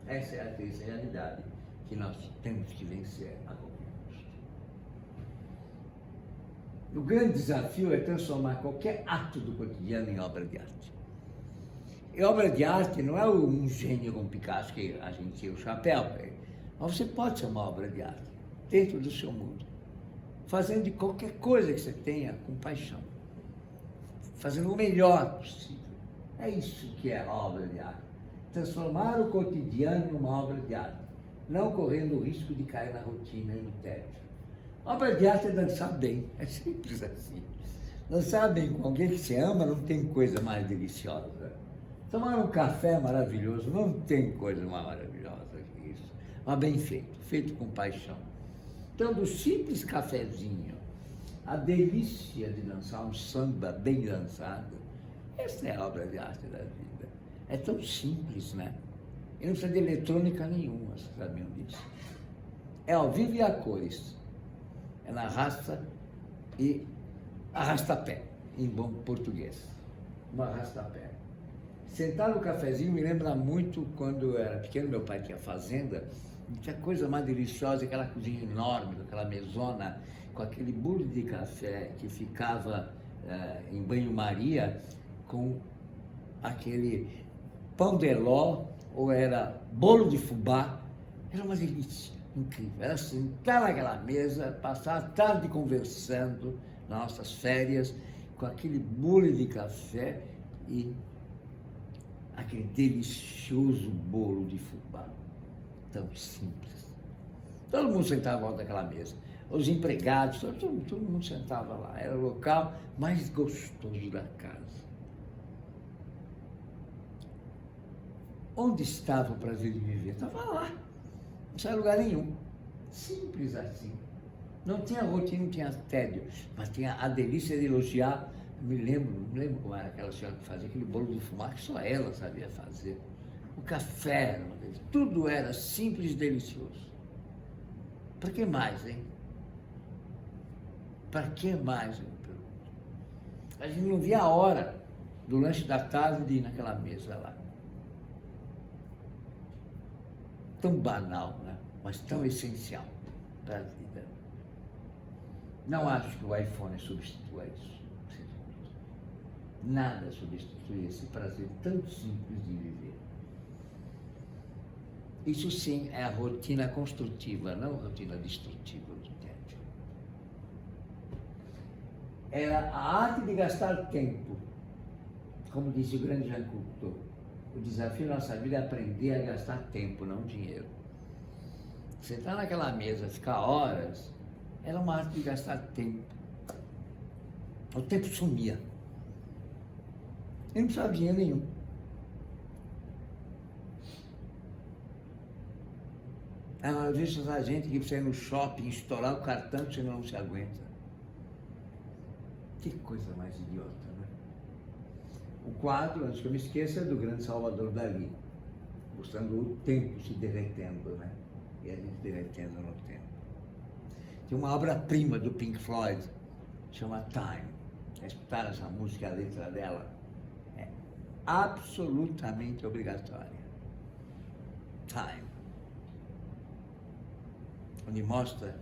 Essa é a triste realidade que nós temos que vencer a qualquer custo. O grande desafio é transformar qualquer ato do cotidiano em obra de arte. E obra de arte não é um gênio como Picasso, que a gente tira o chapéu, mas você pode ser uma obra de arte dentro do seu mundo, fazendo de qualquer coisa que você tenha com paixão, fazendo o melhor possível. É isso que é a obra de arte. Transformar o cotidiano numa obra de arte, não correndo o risco de cair na rotina e no tédio. Obra de arte é dançar bem, é simples assim. Dançar bem com alguém que você ama não tem coisa mais deliciosa. Tomar um café maravilhoso não tem coisa mais maravilhosa que isso. Mas bem feito, feito com paixão. Então, do simples cafezinho, a delícia de dançar um samba bem dançado, essa é a obra de arte da vida. É tão simples, né? E não precisa de eletrônica nenhuma, vocês sabiam disso. É ao vivo e a cores. É na raça e arrasta-pé. em bom português, um arrasta-pé. Sentar no cafezinho me lembra muito quando eu era pequeno, meu pai tinha fazenda, e tinha coisa mais deliciosa, aquela cozinha enorme, aquela mesona, com aquele bolo de café que ficava em banho-maria, com aquele pão de ló, ou era bolo de fubá, era uma delícia incrível. Era sentar naquela mesa, passar a tarde conversando, nas nossas férias, com aquele bolo de café e aquele delicioso bolo de fubá, tão simples. Todo mundo sentava à volta daquela mesa. Os empregados, todo mundo sentava lá. Era o local mais gostoso da casa. Onde estava o prazer de viver? Estava lá. Não saiu lugar nenhum. Simples assim. Não tinha rotina, não tinha tédio, mas tinha a delícia de elogiar. Não me lembro como era aquela senhora que fazia aquele bolo de fumar, que só ela sabia fazer. O café era uma delícia. Tudo era simples e delicioso. Para que mais, hein? Para que mais, eu me pergunto? A gente não via a hora do lanche da tarde de ir naquela mesa lá. Tão banal, né? Mas tão essencial para a vida. Não acho que o iPhone substitua isso. Nada substitui esse prazer tão simples de viver. Isso sim é a rotina construtiva, não a rotina destrutiva do tempo. Era a arte de gastar tempo, como disse o grande Jean Cocteau. O desafio da nossa vida é aprender a gastar tempo, não dinheiro. Sentar naquela mesa, ficar horas, era uma arte de gastar tempo. O tempo sumia. Eu não precisava de dinheiro nenhum. Às vezes a gente que precisa ir no shopping, estourar o cartão, você não se aguenta. Que coisa mais idiota, né? O quadro, antes que eu me esqueça, é do grande Salvador Dalí, mostrando o tempo se derretendo, né? E a gente derretendo no tempo. Tem uma obra-prima do Pink Floyd, chama Time. Escutar essa música, a letra dela, é absolutamente obrigatória. Time. Onde mostra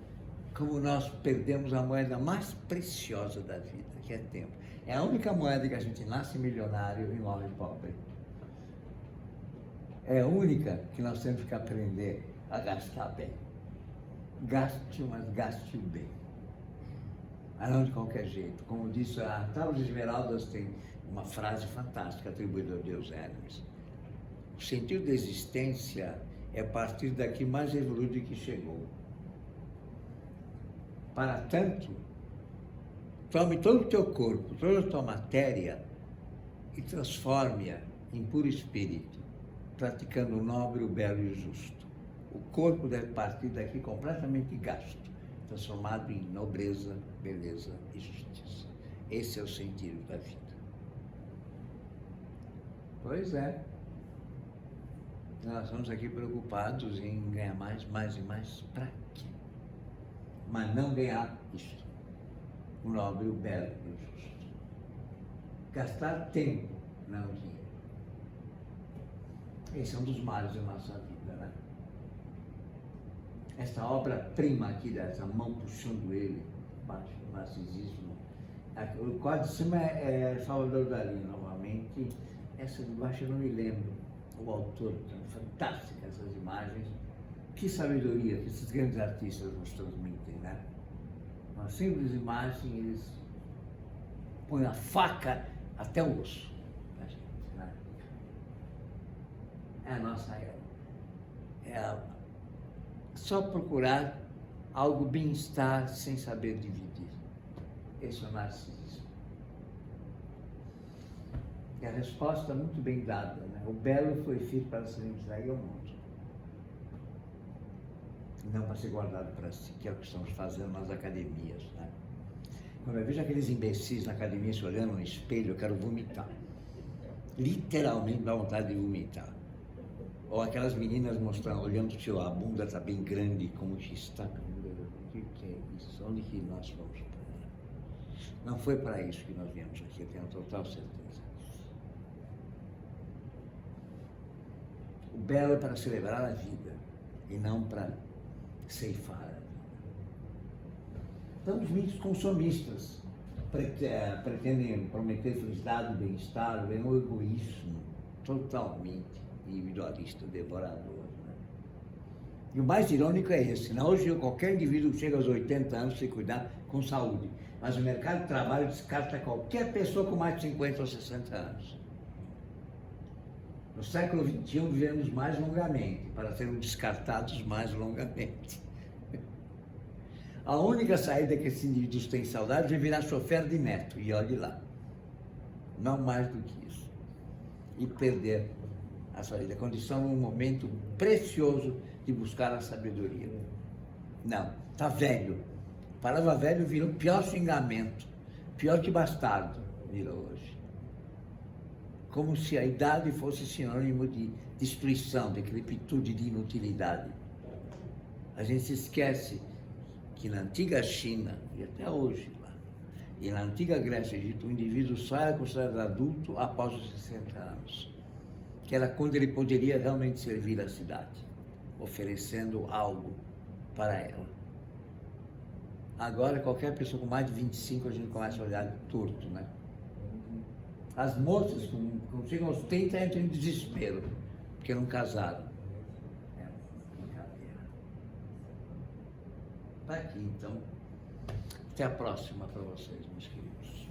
como nós perdemos a moeda mais preciosa da vida, que é tempo. É a única moeda que a gente nasce milionário e morre pobre. É a única que nós temos que aprender a gastar bem. Gaste, mas gaste bem. Mas não de qualquer jeito. Como disse a Tábua de Esmeraldas, tem uma frase fantástica atribuída ao deus Hermes. O sentido da existência é partir daqui mais evoluído que chegou. Para tanto, tome todo o teu corpo, toda a tua matéria e transforme-a em puro espírito, praticando o nobre, o belo e o justo. O corpo deve partir daqui completamente gasto, transformado em nobreza, beleza e justiça. Esse é o sentido da vida. Pois é. Nós estamos aqui preocupados em ganhar mais e mais. Para quê? Mas não ganhar isto. O nobre, o belo e o justo. Gastar tempo, não dinheiro. Esse é um dos males da nossa vida, né? Essa obra-prima aqui, dessa mão puxando ele, baixo do narcisismo. O quadro de cima é Salvador Dalí, novamente. Essa de baixo eu não me lembro. O autor, fantástica essas imagens. Que sabedoria que esses grandes artistas nos transmitem, né? Uma simples imagem, eles põem a faca até o osso da gente, né? É a nossa era. É só procurar algo bem-estar sem saber dividir. Esse é o narcisismo. E a resposta é muito bem dada, né? O belo foi feito para ser entregue ao mundo. Não para ser guardado para si, que é o que estamos fazendo nas academias, né? Quando eu vejo aqueles imbecis na academia se olhando no espelho, eu quero vomitar. Literalmente dá vontade de vomitar. Ou aquelas meninas mostrando, olhando se a bunda está bem grande, como que está. O que é isso? Onde que nós vamos parar? Não foi para isso que nós viemos aqui, eu tenho total certeza. O belo é para celebrar a vida e não para ceifar a vida. Então, os mídias consumistas pretendem prometer felicidade, bem-estar, é um egoísmo totalmente individualista, devorador. Né? E o mais irônico é esse, né? Hoje qualquer indivíduo chega aos 80 anos sem cuidar com saúde, mas o mercado de trabalho descarta qualquer pessoa com mais de 50 ou 60 anos. No século XXI vivemos mais longamente, para sermos descartados mais longamente. A única saída que esses indivíduos têm saudade é virar chofer de neto, e olhe lá. Não mais do que isso. E perder a saída. A condição é um momento precioso de buscar a sabedoria. Não, está velho. A palavra velho virou pior xingamento, pior que bastardo, virou hoje. Como se a idade fosse sinônimo de destruição, de decrepitude, de inutilidade. A gente se esquece que na antiga China, e até hoje lá, e na antiga Grécia e Egito, o indivíduo só era considerado adulto após os 60 anos, que era quando ele poderia realmente servir a cidade, oferecendo algo para ela. Agora, qualquer pessoa com mais de 25, a gente começa a olhar torto, né? As moças, quando chegam aos 30, entram em desespero, porque não casaram. É brincadeira. Está aqui, então. Até a próxima para vocês, meus queridos.